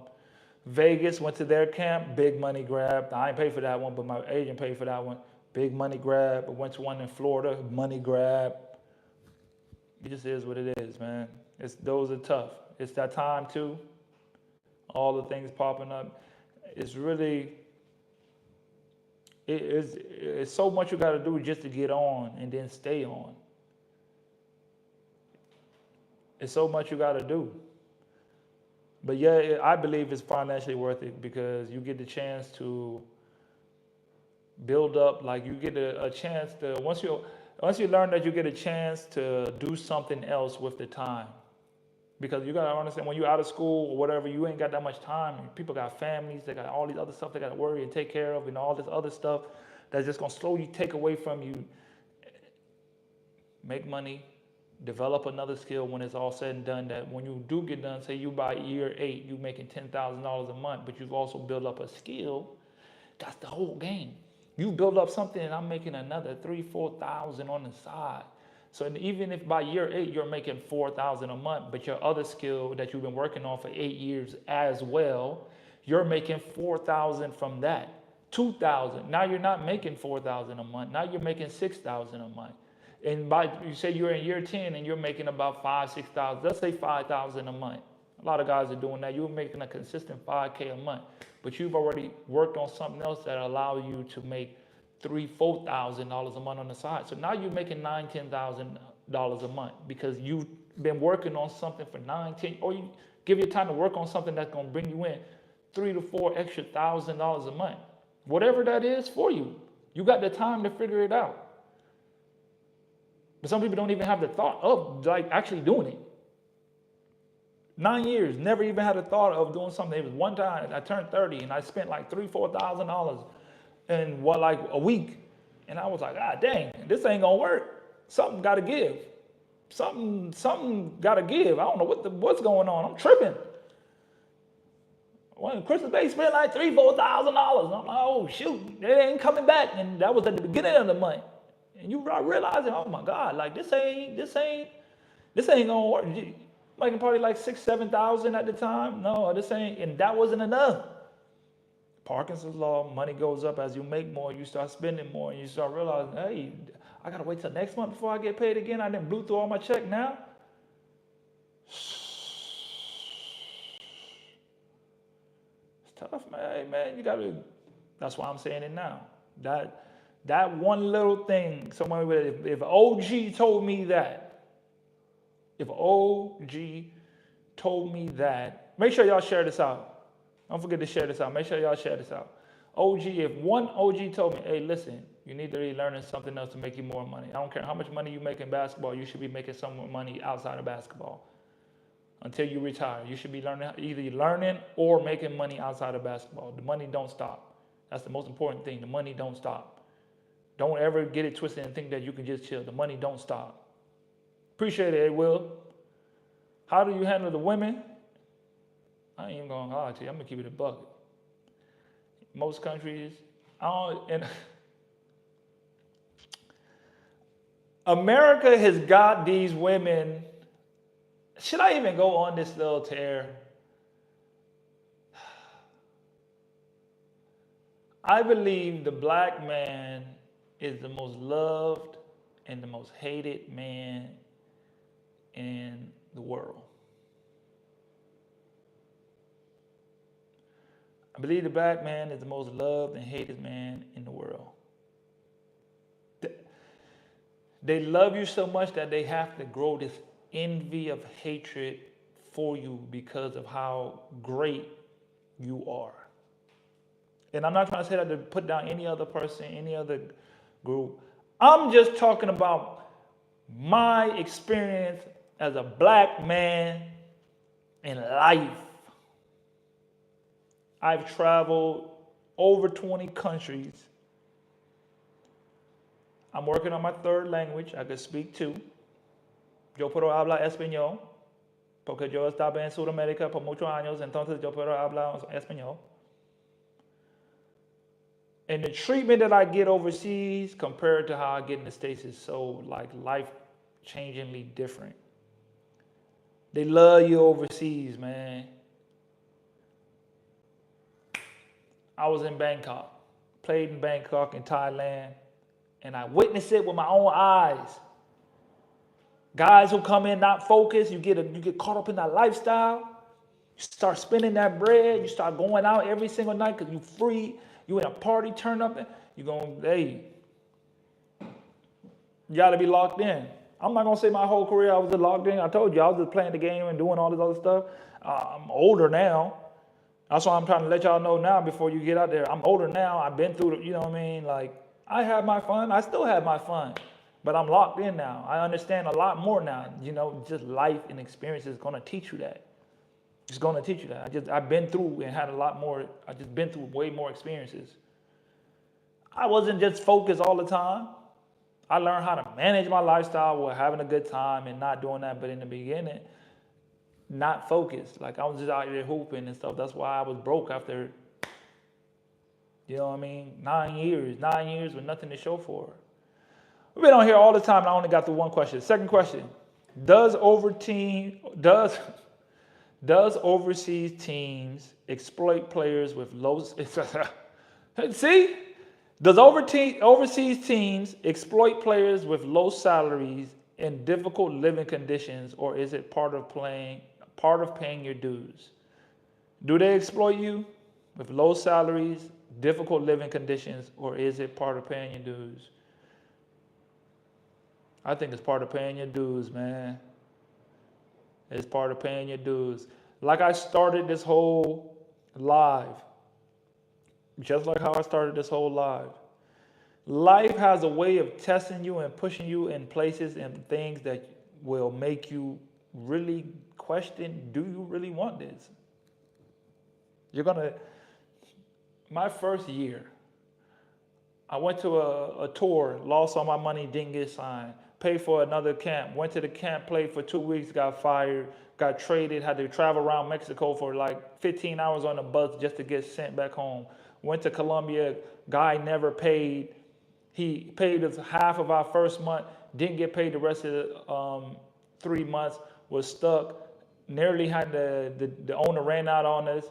A: Vegas, went to their camp, big money grab. I ain't paid for that one, but my agent paid for that one. Big money grab. I went to one in Florida, money grab. It just is what it is, man. Those are tough. It's that time too. All the things popping up. It's really, it's so much you got to do just to get on and then stay on. It's so much you got to do. But yeah, I believe it's financially worth it because you get the chance to build up, like you get a chance to, once you learn that you get a chance to do something else with the time. Because you got to understand, when you're out of school or whatever, you ain't got that much time. People got families, they got all these other stuff they got to worry and take care of and all this other stuff that's just going to slowly take away from you. Make money, develop another skill when it's all said and done, that when you do get done, say you by year 8, you making $10,000 a month, but you've also built up a skill. That's the whole game. You build up something and I'm making another $3,000-4,000 on the side. So even if by year 8 you're making $4,000 a month, but your other skill that you've been working on for 8 years as well, you're making $4,000 from that. $2,000. Now you're not making $4,000 a month. Now you're making $6,000 a month. And you say you're in year 10 and you're making about $5,000-6,000. Let's say $5,000 a month. A lot of guys are doing that. You're making a consistent $5K a month, but you've already worked on something else that allows you to make $3,000-4,000 a month on the side. So now you're making $9,000-10,000 a month because you've been working on something for 9-10, or you give your time to work on something that's going to bring you in $3,000-4,000 extra a month. Whatever that is for you, you got the time to figure it out. But some people don't even have the thought of like actually doing it. 9 years, never even had a thought of doing something. It was one time I turned 30 and I spent like $3,000-4,000 in like a week. And I was like, ah, dang, this ain't gonna work. Something gotta give. Something gotta give. I don't know what's going on. I'm tripping. When Christmas Day spent like $3,000-4,000. I'm like, oh shoot, it ain't coming back. And that was at the beginning of the month. And you realizing, oh my God, like this ain't gonna work. Making probably like 6,000-7,000 at the time. No, this ain't, and that wasn't enough. Parkinson's law, money goes up as you make more, you start spending more, and you start realizing, hey, I gotta wait till next month before I get paid again. I didn't blew through all my check now. It's tough, man. Hey, man, you gotta. That's why I'm saying it now. That one little thing, someone with, if OG told me that, if OG told me that, make sure y'all share this out. Don't forget to share this out. Make sure y'all share this out. OG, if one OG told me, hey, listen, you need to be learning something else to make you more money. I don't care how much money you make in basketball, you should be making some more money outside of basketball. Until you retire, you should be either learning or making money outside of basketball. The money don't stop. That's the most important thing. The money don't stop. Don't ever get it twisted and think that you can just chill. The money don't stop. Appreciate it, Will. How do you handle the women? I ain't even gonna lie to you. I'm gonna keep it a bucket. Most countries, America has got these women. Should I even go on this little tear? I believe the black man is the most loved and the most hated man in the world. I believe the black man is the most loved and hated man in the world. They love you so much that they have to grow this envy of hatred for you because of how great you are. And I'm not trying to say that to put down any other person, any other group. I'm just talking about my experience as a black man in life. I've traveled over 20 countries. I'm working on my third language. I could speak two. Yo puedo hablar español, porque yo estaba en Sudamérica por muchos años, entonces yo puedo hablar español. And the treatment that I get overseas compared to how I get in the States is so like life-changingly different. They love you overseas, man. I was in Bangkok, played in Bangkok in Thailand, and I witnessed it with my own eyes. Guys who come in not focused, you get caught up in that lifestyle. You start spending that bread. You start going out every single night because you free. You in a party, turn up, you going, hey, you got to be locked in. I'm not going to say my whole career I was just locked in. I told you, I was just playing the game and doing all this other stuff. I'm older now. That's why I'm trying to let y'all know now before you get out there. I'm older now. I've been through it, you know what I mean? Like, I have my fun. I still have my fun. But I'm locked in now. I understand a lot more now. You know, just life and experience is going to teach you that. It's going to teach you that. I've been through and had a lot more. I just been through way more experiences. I wasn't just focused all the time. I learned how to manage my lifestyle while having a good time and not doing that. But in the beginning, not focused. Like I was just out there hooping and stuff. That's why I was broke after, you know what I mean? 9 years with nothing to show for it. We've been on here all the time and I only got through one question. Second question, does overseas teams exploit players with low... See? Does overseas teams exploit players with low salaries and difficult living conditions, or is it part of paying your dues? Do they exploit you with low salaries, difficult living conditions, or is it part of paying your dues? I think it's part of paying your dues, man. It's part of paying your dues. Like I started this whole live. Just like how I started this whole live. Life has a way of testing you and pushing you in places and things that will make you really question, do you really want this? My first year, I went to a tour, lost all my money, didn't get signed. Paid for another camp, went to the camp, played for 2 weeks, got fired, got traded, had to travel around Mexico for like 15 hours on a bus just to get sent back home. Went to Colombia, guy never paid. He paid us half of our first month, didn't get paid the rest of the 3 months, was stuck, nearly had the owner ran out on us.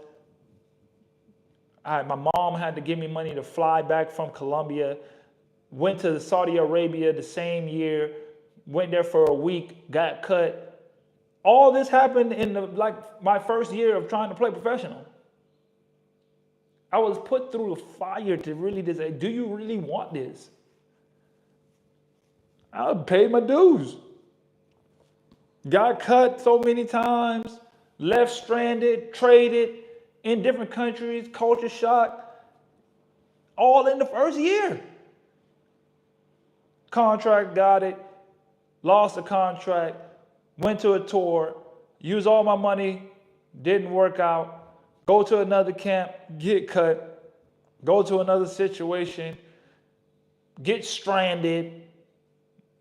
A: My mom had to give me money to fly back from Colombia. Went to Saudi Arabia the same year. Went there for a week. Got cut. All this happened in my first year of trying to play professional. I was put through the fire to really decide, do you really want this? I paid my dues. Got cut so many times. Left stranded. Traded. In different countries, culture shock, all in the first year. Contract, got it, lost the contract, went to a tour, used all my money, didn't work out, go to another camp, get cut, go to another situation, get stranded,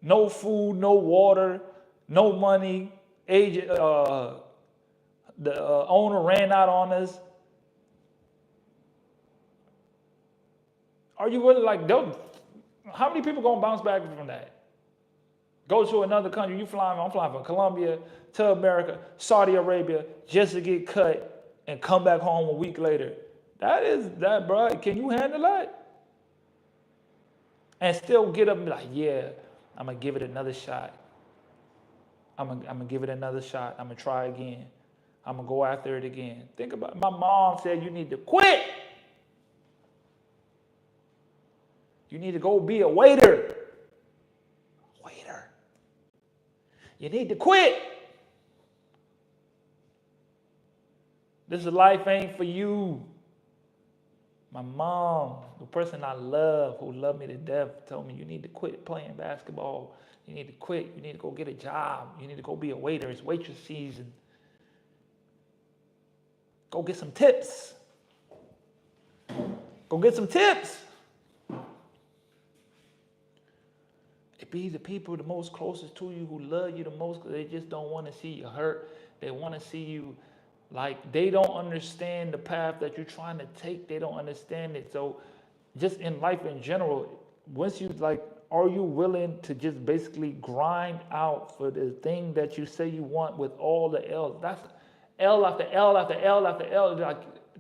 A: no food, no water, no money, the owner ran out on us. Are you really how many people gonna bounce back from that? Go to another country, I'm flying from Colombia to America, Saudi Arabia, just to get cut and come back home a week later. That, bro, can you handle that? And still get up and be like, yeah, I'm gonna give it another shot. I'm gonna give it another shot. I'm gonna try again. I'm gonna go after it again. Think about it. My mom said you need to quit. You need to go be a waiter. Waiter. You need to quit. This life ain't for you. My mom, the person I love, who loved me to death, told me you need to quit playing basketball. You need to quit. You need to go get a job. You need to go be a waiter. It's waitress season. Go get some tips. Go get some tips. It be the people the most closest to you who love you the most because they just don't want to see you hurt. They want to see you they don't understand the path that you're trying to take. They don't understand it. So just in life in general, once you are you willing to just basically grind out for the thing that you say you want with all the L's? That's L after L after L after L,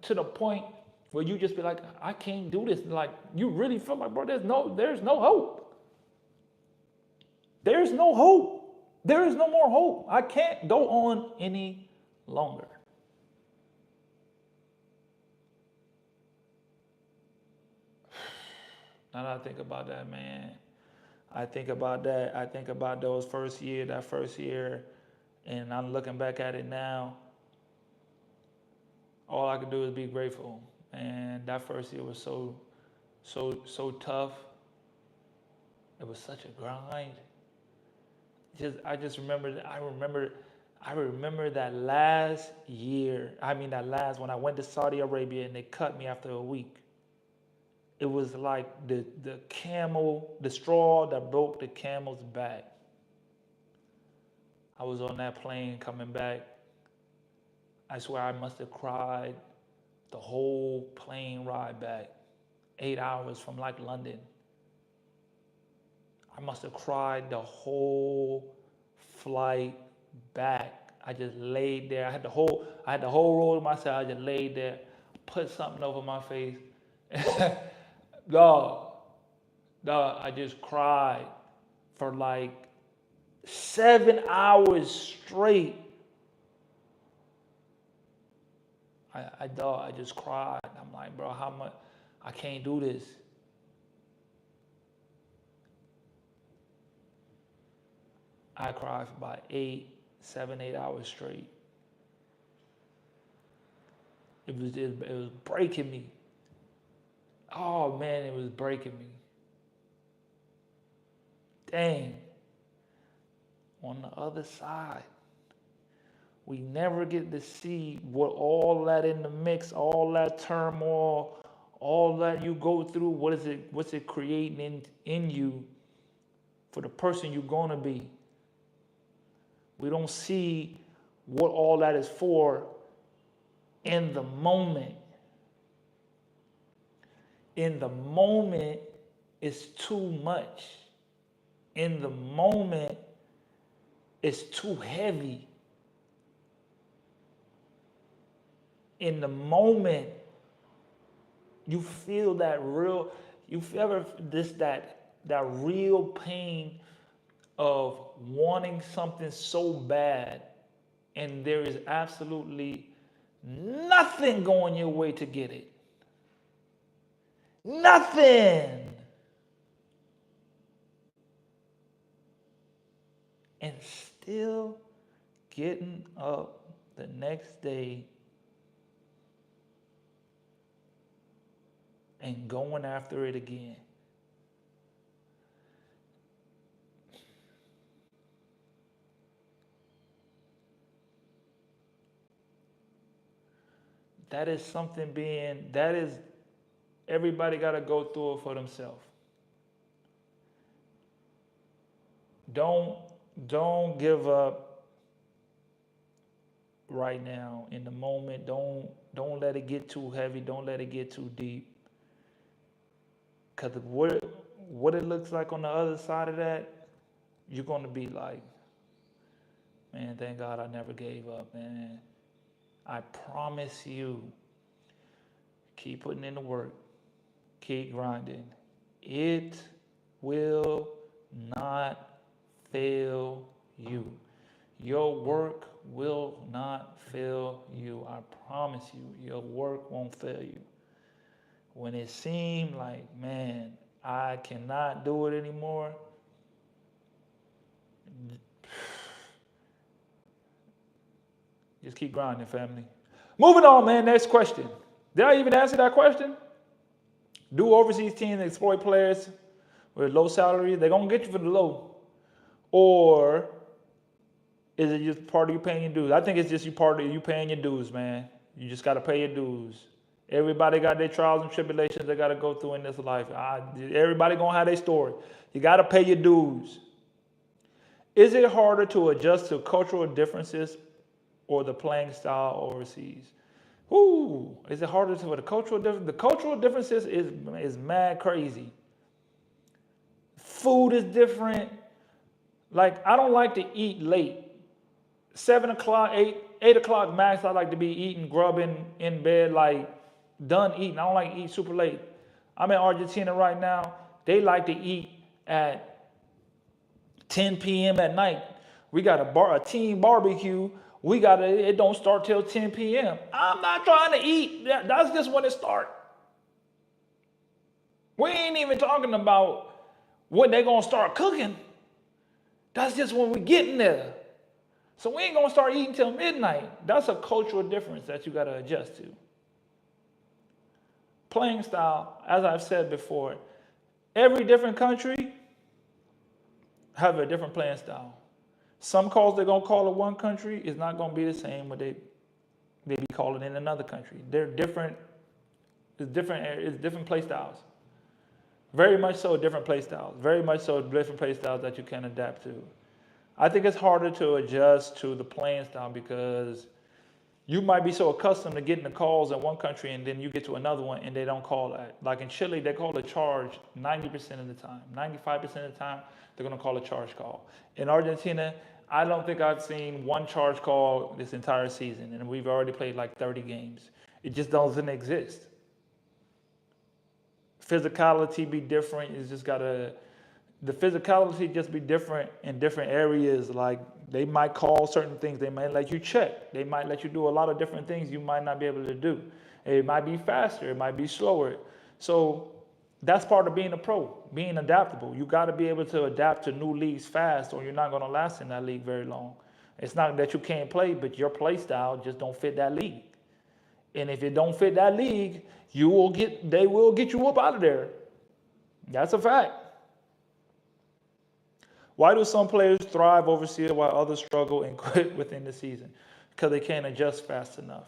A: to the point where you just be like, I can't do this. You really feel like, bro, there's no hope. There's no hope. There is no more hope. I can't go on any longer. Now that I think about that, man, I think about that. I think about that first year, and I'm looking back at it now. All I could do is be grateful. And that first year was so tough. It was such a grind. I remember that last year. When I went to Saudi Arabia and they cut me after a week. It was like the straw that broke the camel's back. I was on that plane coming back. I swear I must have cried the whole plane ride back. 8 hours from London. I must have cried the whole flight back. I just laid there. I had the whole roll to myself. I just laid there, put something over my face. Dog, I just cried for 7 hours straight. I just cried. I'm like, bro, how much? I can't do this. I cried for about 7, 8 hours straight. It was breaking me. Oh man, it was breaking me. Dang. On the other side, We never get to see what all that in the mix, all that turmoil, all that you go through, what's it creating in you for the person you're going to be. We don't see what all that is for in the moment. In the moment, it's too much. In the moment, it's too heavy. In the moment, you feel that real, that real pain of wanting something so bad, and there is absolutely nothing going your way to get it. Nothing. And still getting up the next day and going after it again. That is everybody got to go through it for themselves. Don't give up right now in the moment. Don't let it get too heavy. Don't let it get too deep. Because what it looks like on the other side of that, you're going to be like, man, thank God I never gave up, man. I promise you, keep putting in the work. Keep grinding. It will not fail you. Your work will not fail you. I promise you, your work won't fail you. When it seemed like, man, I cannot do it anymore, just keep grinding, family. Moving on, man. Next question. Did I even answer that question? Do overseas teams exploit players with low salaries? They're going to get you for the low. Or is it just part of you paying your dues? I think it's just part of you paying your dues, man. You just got to pay your dues. Everybody got their trials and tribulations they got to go through in this life. Everybody going to have their story. You got to pay your dues. Is it harder to adjust to cultural differences or the playing style overseas? Ooh, is it harder for the cultural difference? The cultural differences is mad crazy. Food is different. Like, I don't like to eat late. 7 o'clock, 8 o'clock max, I like to be eating, grubbing in bed, like done eating. I don't like to eat super late. I'm in Argentina right now. They like to eat at 10 p.m. at night. We got a team barbecue. It don't start till 10 p.m. I'm not trying to eat. That's just when it starts. We ain't even talking about when they're going to start cooking. That's just when we getting there. So we ain't going to start eating till midnight. That's a cultural difference that you got to adjust to. Playing style, as I've said before, every different country have a different playing style. Some calls they're going to call in one country is not going to be the same what they be calling in another country. They're different. It's different play styles. Very much so different play styles. Very much so different play styles that you can adapt to. I think it's harder to adjust to the playing style because you might be so accustomed to getting the calls in one country and then you get to another one and they don't call that. Like in Chile, they call a charge 90% of the time. 95% of the time, they're going to call a charge call. In Argentina, I don't think I've seen one charge call this entire season, and we've already played like 30 games. It just doesn't exist. Physicality be different. It's just the physicality just be different in different areas. Like they might call certain things. They might let you check. They might let you do a lot of different things you might not be able to do. It might be faster. It might be slower. So that's part of being a pro, being adaptable. You got to be able to adapt to new leagues fast or you're not going to last in that league very long. It's not that you can't play, but your play style just don't fit that league. And if it don't fit that league, they will get you up out of there. That's a fact. Why do some players thrive overseas while others struggle and quit within the season? because they can't adjust fast enough.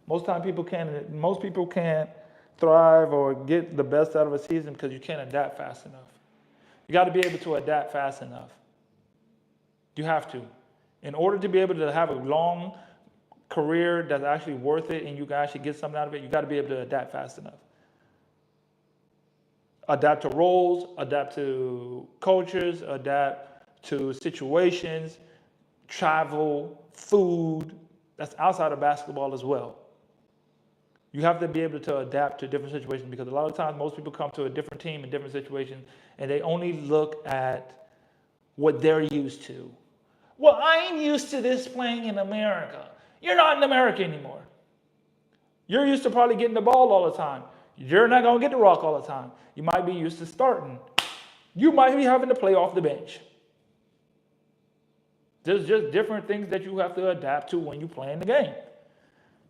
A: Most people can't thrive or get the best out of a season because you can't adapt fast enough. You got to be able to adapt fast enough. You have to. In order to be able to have a long career that's actually worth it and you can actually get something out of it, you got to be able to adapt fast enough. Adapt to roles, adapt to cultures, adapt to situations, travel, food. That's outside of basketball as well. You have to be able to adapt to different situations because a lot of times most people come to a different team in different situations and they only look at what they're used to. Well, I'm used to this playing in America. You're not in America anymore. You're used to probably getting the ball all the time. You're not going to get the rock all the time. You might be used to starting. You might be having to play off the bench. There's just different things that you have to adapt to when you play in the game.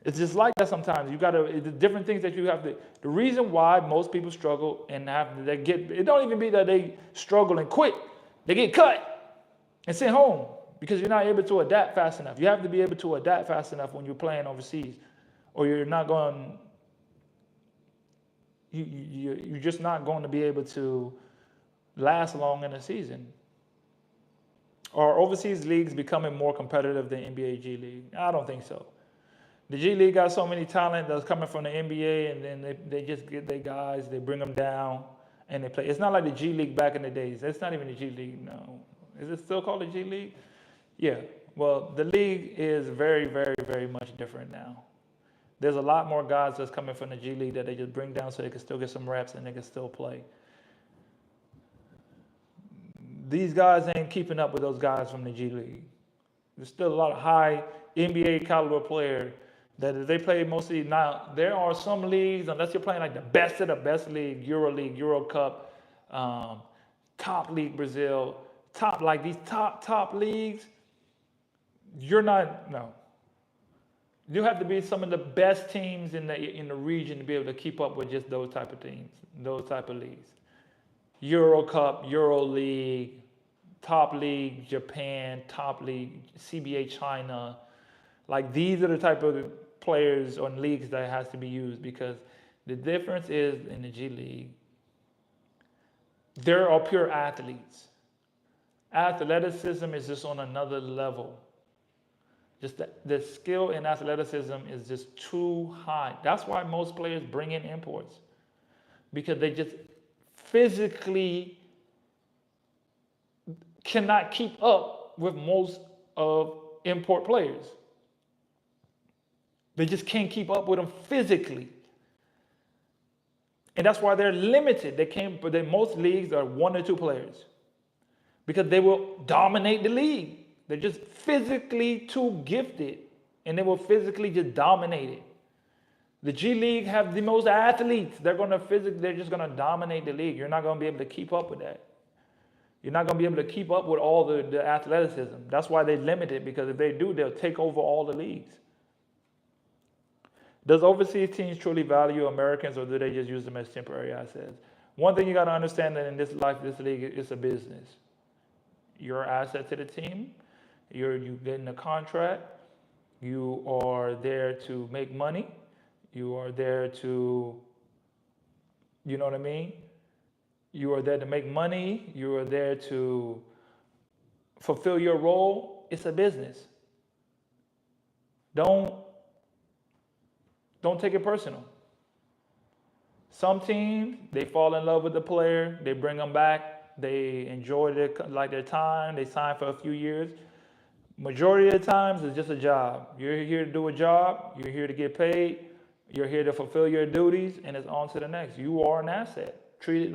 A: It's just like that sometimes. It's different things that you have to. The reason why most people struggle and it don't even be that they struggle and quit. They get cut and sent home because you're not able to adapt fast enough. You have to be able to adapt fast enough when you're playing overseas, or you're not going. You're just not going to be able to last long in a season. Are overseas leagues becoming more competitive than NBA G League? I don't think so. The G League got so many talent that's coming from the NBA, and then they just get their guys, they bring them down, and they play. It's not like the G League back in the days. It's not even the G League, no. Is it still called the G League? Yeah. Well, the league is very, very, very much different now. There's a lot more guys that's coming from the G League that they just bring down so they can still get some reps and they can still play. These guys ain't keeping up with those guys from the G League. There's still a lot of high NBA caliber players that if they play mostly now. There are some leagues, unless you're playing like the best of the best league, Euro League, Euro Cup, top league Brazil, these top leagues, you're not, no. You have to be some of the best teams in the region to be able to keep up with just those type of teams, those type of leagues. Euro Cup, Euro League, top league Japan, top league CBA China. Like these are the type of players or leagues that has to be used, because the difference is in the G League, there are pure athletes. Athleticism is just on another level. Just the skill in athleticism is just too high. That's why most players bring in imports, because they just physically cannot keep up with most of import players. They just can't keep up with them physically. And that's why they're limited. Most leagues are 1 or 2 players because they will dominate the league. They're just physically too gifted, and they will physically just dominate it. The G League have the most athletes. They're just gonna dominate the league. You're not gonna be able to keep up with that. You're not gonna be able to keep up with all the athleticism. That's why they limit it, because if they do, they'll take over all the leagues. Does overseas teams truly value Americans, or do they just use them as temporary assets? One thing you gotta understand that in this league, it's a business. You're an asset to the team. You're getting a contract. You are there to make money. You are there to, you know what I mean? You are there to make money. You are there to fulfill your role. It's a business. Don't take it personal. Some teams, they fall in love with the player. They bring them back. They enjoy their time. They sign for a few years. Majority of the times, it's just a job. You're here to do a job. You're here to get paid. You're here to fulfill your duties, and it's on to the next. You are an asset. Treat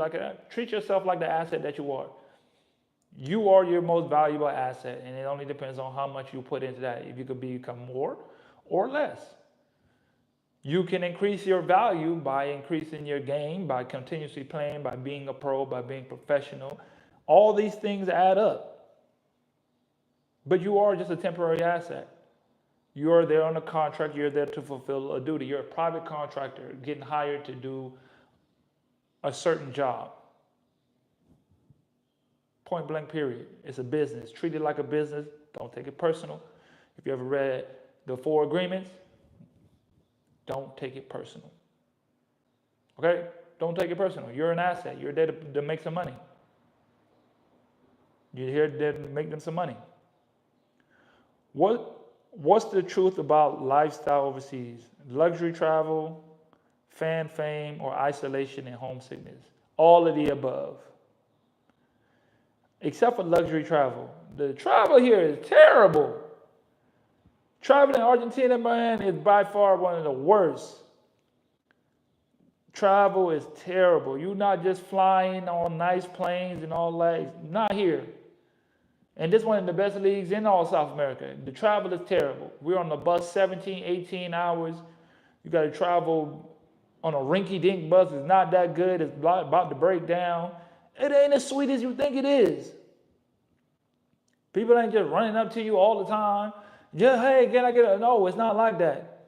A: yourself like the asset that you are. You are your most valuable asset, and it only depends on how much you put into that. If you could become more or less. You can increase your value by increasing your game, by continuously playing, by being a pro, by being professional. All these things add up. But you are just a temporary asset. You are there on a contract. You're there to fulfill a duty. You're a private contractor getting hired to do a certain job. Point blank, period. It's a business. Treat it like a business. Don't take it personal. If you ever read the 4 agreements, don't take it personal. Okay? Don't take it personal. You're an asset. You're there to make some money. You're here to make them some money. What's the truth about lifestyle overseas? Luxury travel, fan fame, or isolation and homesickness? All of the above. Except for luxury travel. The travel here is terrible. Traveling in Argentina, man, is by far one of the worst. Travel is terrible. You're not just flying on nice planes and all that. It's not here. And this is one of the best leagues in all South America. The travel is terrible. We're on the bus 17, 18 hours. You got to travel on a rinky-dink bus. It's not that good. It's about to break down. It ain't as sweet as you think it is. People ain't just running up to you all the time. Just, hey, can I get a... No, it's not like that.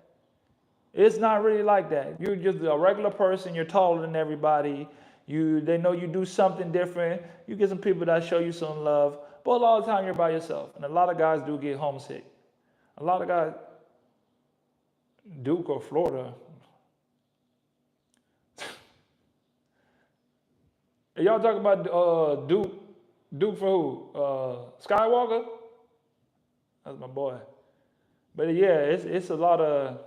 A: It's not really like that. You're just a regular person. You're taller than everybody. They know you do something different. You get some people that show you some love. But a lot of the time you're by yourself. And a lot of guys do get homesick. A lot of guys, Duke or Florida. Y'all talking about Duke? Duke for who? Skywalker? That's my boy. But yeah, it's a lot of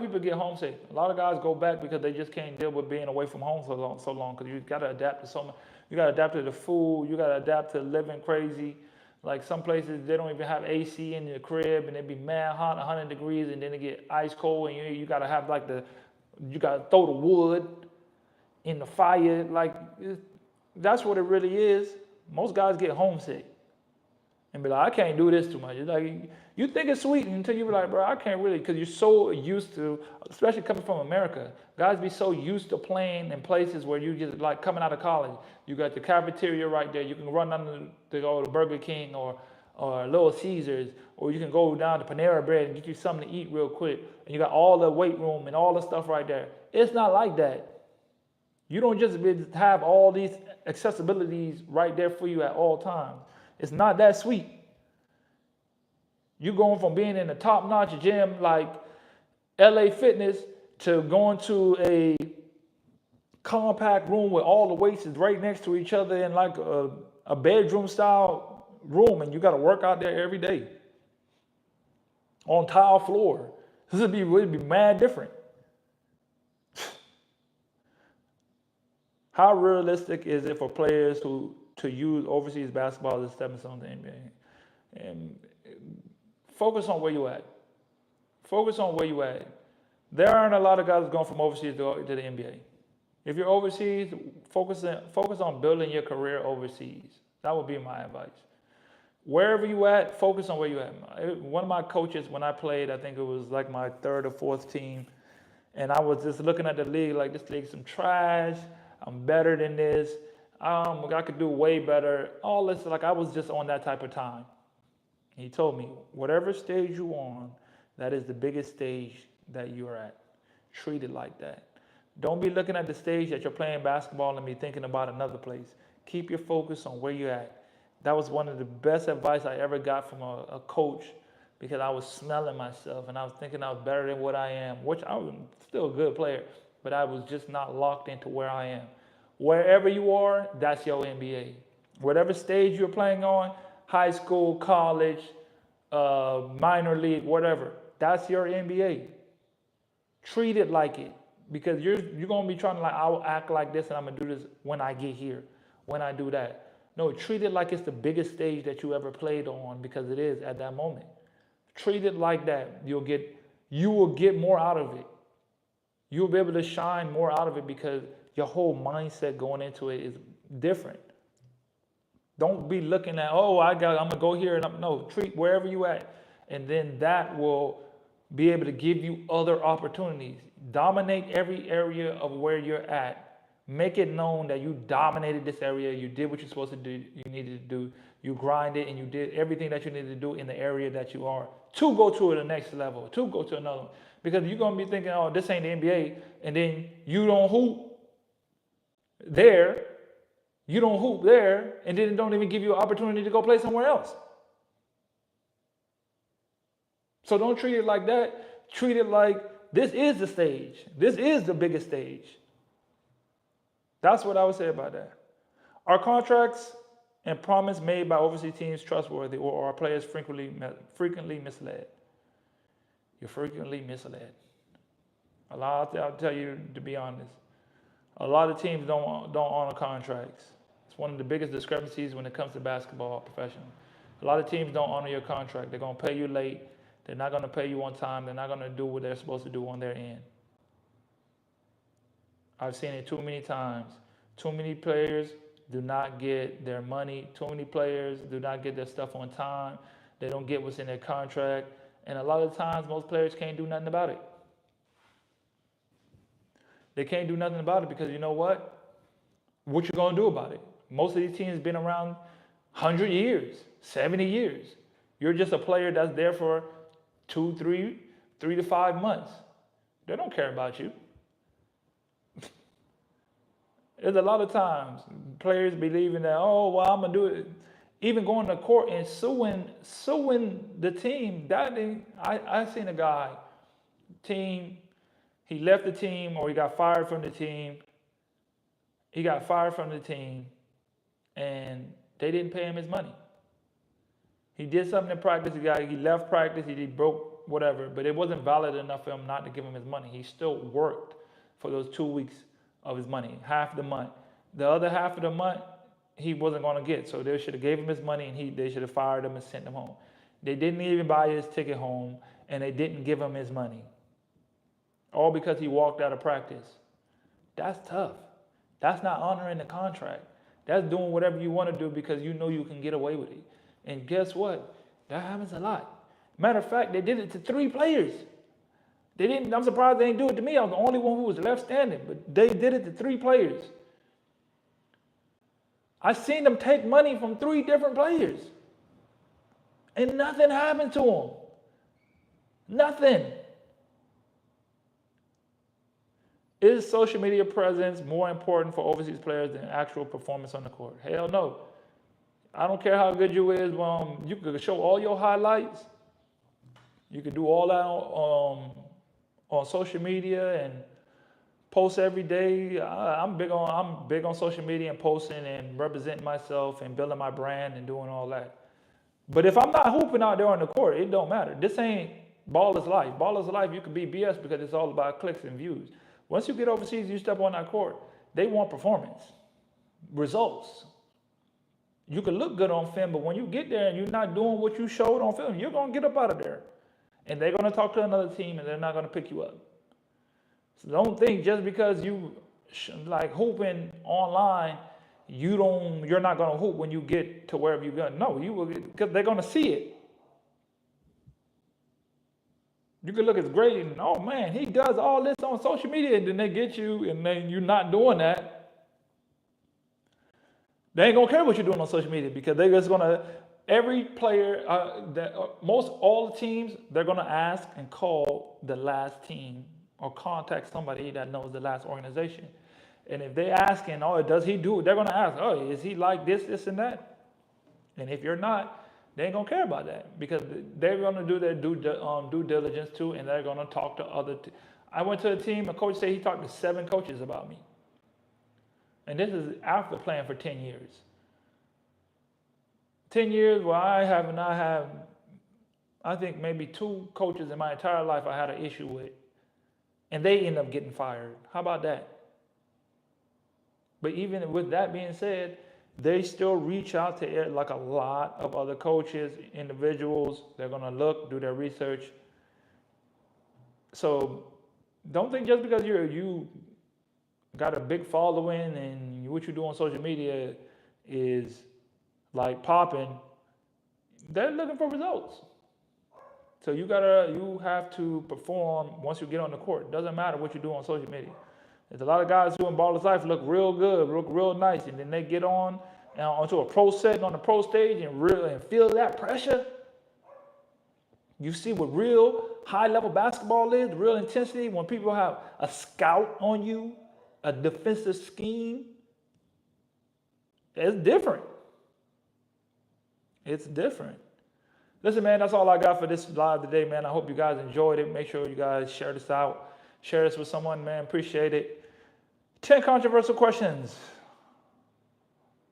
A: people get homesick. A lot of guys go back because they just can't deal with being away from home so long. Because you got to adapt to so much. You got to adapt to the food. You got to adapt to living crazy. Like some places, they don't even have AC in your crib, and it be mad hot, 100 degrees, and then it get ice cold, and you got to have you got to throw the wood in the fire. Like, that's what it really is. Most guys get homesick and be like, I can't do this too much. It's like, you think it's sweet until you be like, bro, I can't really, because you're so used to, especially coming from America, guys be so used to playing in places where you just, like coming out of college, you got the cafeteria right there. You can run under to go to Burger King or Little Caesars, or you can go down to Panera Bread and get you something to eat real quick. And you got all the weight room and all the stuff right there. It's not like that. You don't just have all these accessibilities right there for you at all times. It's not that sweet. You're going from being in a top-notch gym like LA Fitness to going to a compact room with all the weights is right next to each other in like a bedroom-style room, and you got to work out there every day on tile floor. This would be mad different. How realistic is it for players to use overseas basketball as a stepping stone to the NBA? And focus on where you at. Focus on where you at. There aren't a lot of guys going from overseas to the NBA. If you're overseas, focus on building your career overseas. That would be my advice. Wherever you at, focus on where you at. One of my coaches, when I played, I think it was like my 3rd or 4th team, and I was just looking at the league like, this league's some trash. I'm better than this. I could do way better. All this, like I was just on that type of time. He told me, whatever stage you're on, that is the biggest stage that you're at. Treat it like that. Don't be looking at the stage that you're playing basketball and be thinking about another place. Keep your focus on where you're at. That was one of the best advice I ever got from a coach, because I was smelling myself and I was thinking I was better than what I am, which I was still a good player, but I was just not locked into where I am. Wherever you are, that's your NBA. Whatever stage you're playing on, high school, college, minor league, whatever, that's your NBA. Treat it like it, because you're going to be trying to like, I'll act like this and I'm going to do this when I get here, when I do that. No, treat it like it's the biggest stage that you ever played on, because it is at that moment. Treat it like that. You will get more out of it. You'll be able to shine more out of it because your whole mindset going into it is different. Don't be looking at, I'm going to go here. No, treat wherever you at. And then that will be able to give you other opportunities. Dominate every area of where you're at. Make it known that you dominated this area. You did what you're supposed to do. You needed to do. You grinded and you did everything that you needed to do in the area that you are to go to the next level, to go to another one. Because you're going to be thinking, this ain't the NBA, and then you don't hoop there, and then it don't even give you an opportunity to go play somewhere else. So don't treat it like that. Treat it like this is the stage. This is the biggest stage. That's what I would say about that. Are contracts and promise made by overseas teams trustworthy, or are players frequently misled? You're frequently misled. I'll tell you, to be honest, a lot of teams don't honor contracts. It's one of the biggest discrepancies when it comes to basketball professional. A lot of teams don't honor your contract. They're going to pay you late. They're not going to pay you on time. They're not going to do what they're supposed to do on their end. I've seen it too many times. Too many players do not get their money. Too many players do not get their stuff on time. They don't get what's in their contract. And a lot of times, most players can't do nothing about it. They can't do nothing about it because you know what? What you going to do about it? Most of these teams have been around 100 years, 70 years. You're just a player that's there for 3 to 5 months. They don't care about you. There's a lot of times players believing that, oh, well, I'm going to do it. Even going to court and suing the team. I seen a guy, he left the team or he got fired from the team. He got fired from the team and they didn't pay him his money. He did something in practice. He left practice. He broke whatever, but it wasn't valid enough for him not to give him his money. He still worked for those 2 weeks of his money, half the month. The other half of the month, he wasn't going to get. So they should have gave him his money and they should have fired him and sent him home. They didn't even buy his ticket home and they didn't give him his money. All because he walked out of practice. That's tough. That's not honoring the contract. That's doing whatever you want to do because you know you can get away with it. And guess what? That happens a lot. Matter of fact, they did it to 3 players. I'm surprised they didn't do it to me. I was the only one who was left standing, but they did it to 3 players. I seen them take money from 3 different players. And nothing happened to them. Nothing. Is social media presence more important for overseas players than actual performance on the court? Hell no. I don't care how good you is. You could show all your highlights. You could do all that on social media and post every day. I'm big on social media and posting and representing myself and building my brand and doing all that. But if I'm not hooping out there on the court, it don't matter. This ain't ball is life. Ball is life, you can be BS because it's all about clicks and views. Once you get overseas, you step on that court, they want performance, results. You can look good on film, but when you get there and you're not doing what you showed on film, you're going to get up out of there. And they're going to talk to another team and they're not going to pick you up. So don't think just because you like hooping online, you're not going to hoop when you get to wherever you're going. No, you will, because they're going to see it. You can look as great and, oh man, he does all this on social media, and then they get you and then you're not doing that. They ain't gonna care what you're doing on social media because they're just gonna, every player, all the teams, they're gonna ask and call the last team or contact somebody that knows the last organization. And if they asking, oh, does he do it? They're gonna ask, oh, is he like this and that? And if you're not, they ain't gonna care about that because they're gonna do their due diligence too, and they're gonna talk to other. I went to a team. A coach said he talked to 7 coaches about me, and this is after playing for 10 years. 10 years where I think maybe 2 coaches in my entire life I had an issue with, and they end up getting fired. How about that? But even with that being said, they still reach out to like a lot of other coaches, individuals. They're going to look, do their research. So don't think just because you got a big following and what you do on social media is like popping. They're looking for results. So you have to perform once you get on the court. It doesn't matter what you do on social media. There's a lot of guys who in Baller's Life look real good, look real nice, and then they get onto a pro set on the pro stage and feel that pressure. You see what real high-level basketball is, real intensity, when people have a scout on you, a defensive scheme. It's different. It's different. Listen, man, that's all I got for this live today, man. I hope you guys enjoyed it. Make sure you guys share this out. Share this with someone, man. Appreciate it. 10 controversial questions.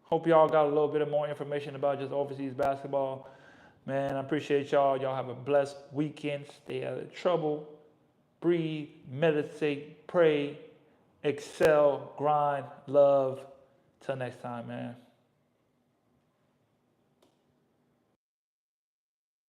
A: Hope y'all got a little bit of more information about just overseas basketball. Man, I appreciate y'all. Y'all have a blessed weekend. Stay out of trouble. Breathe, meditate, pray, excel, grind, love. Till next time, man.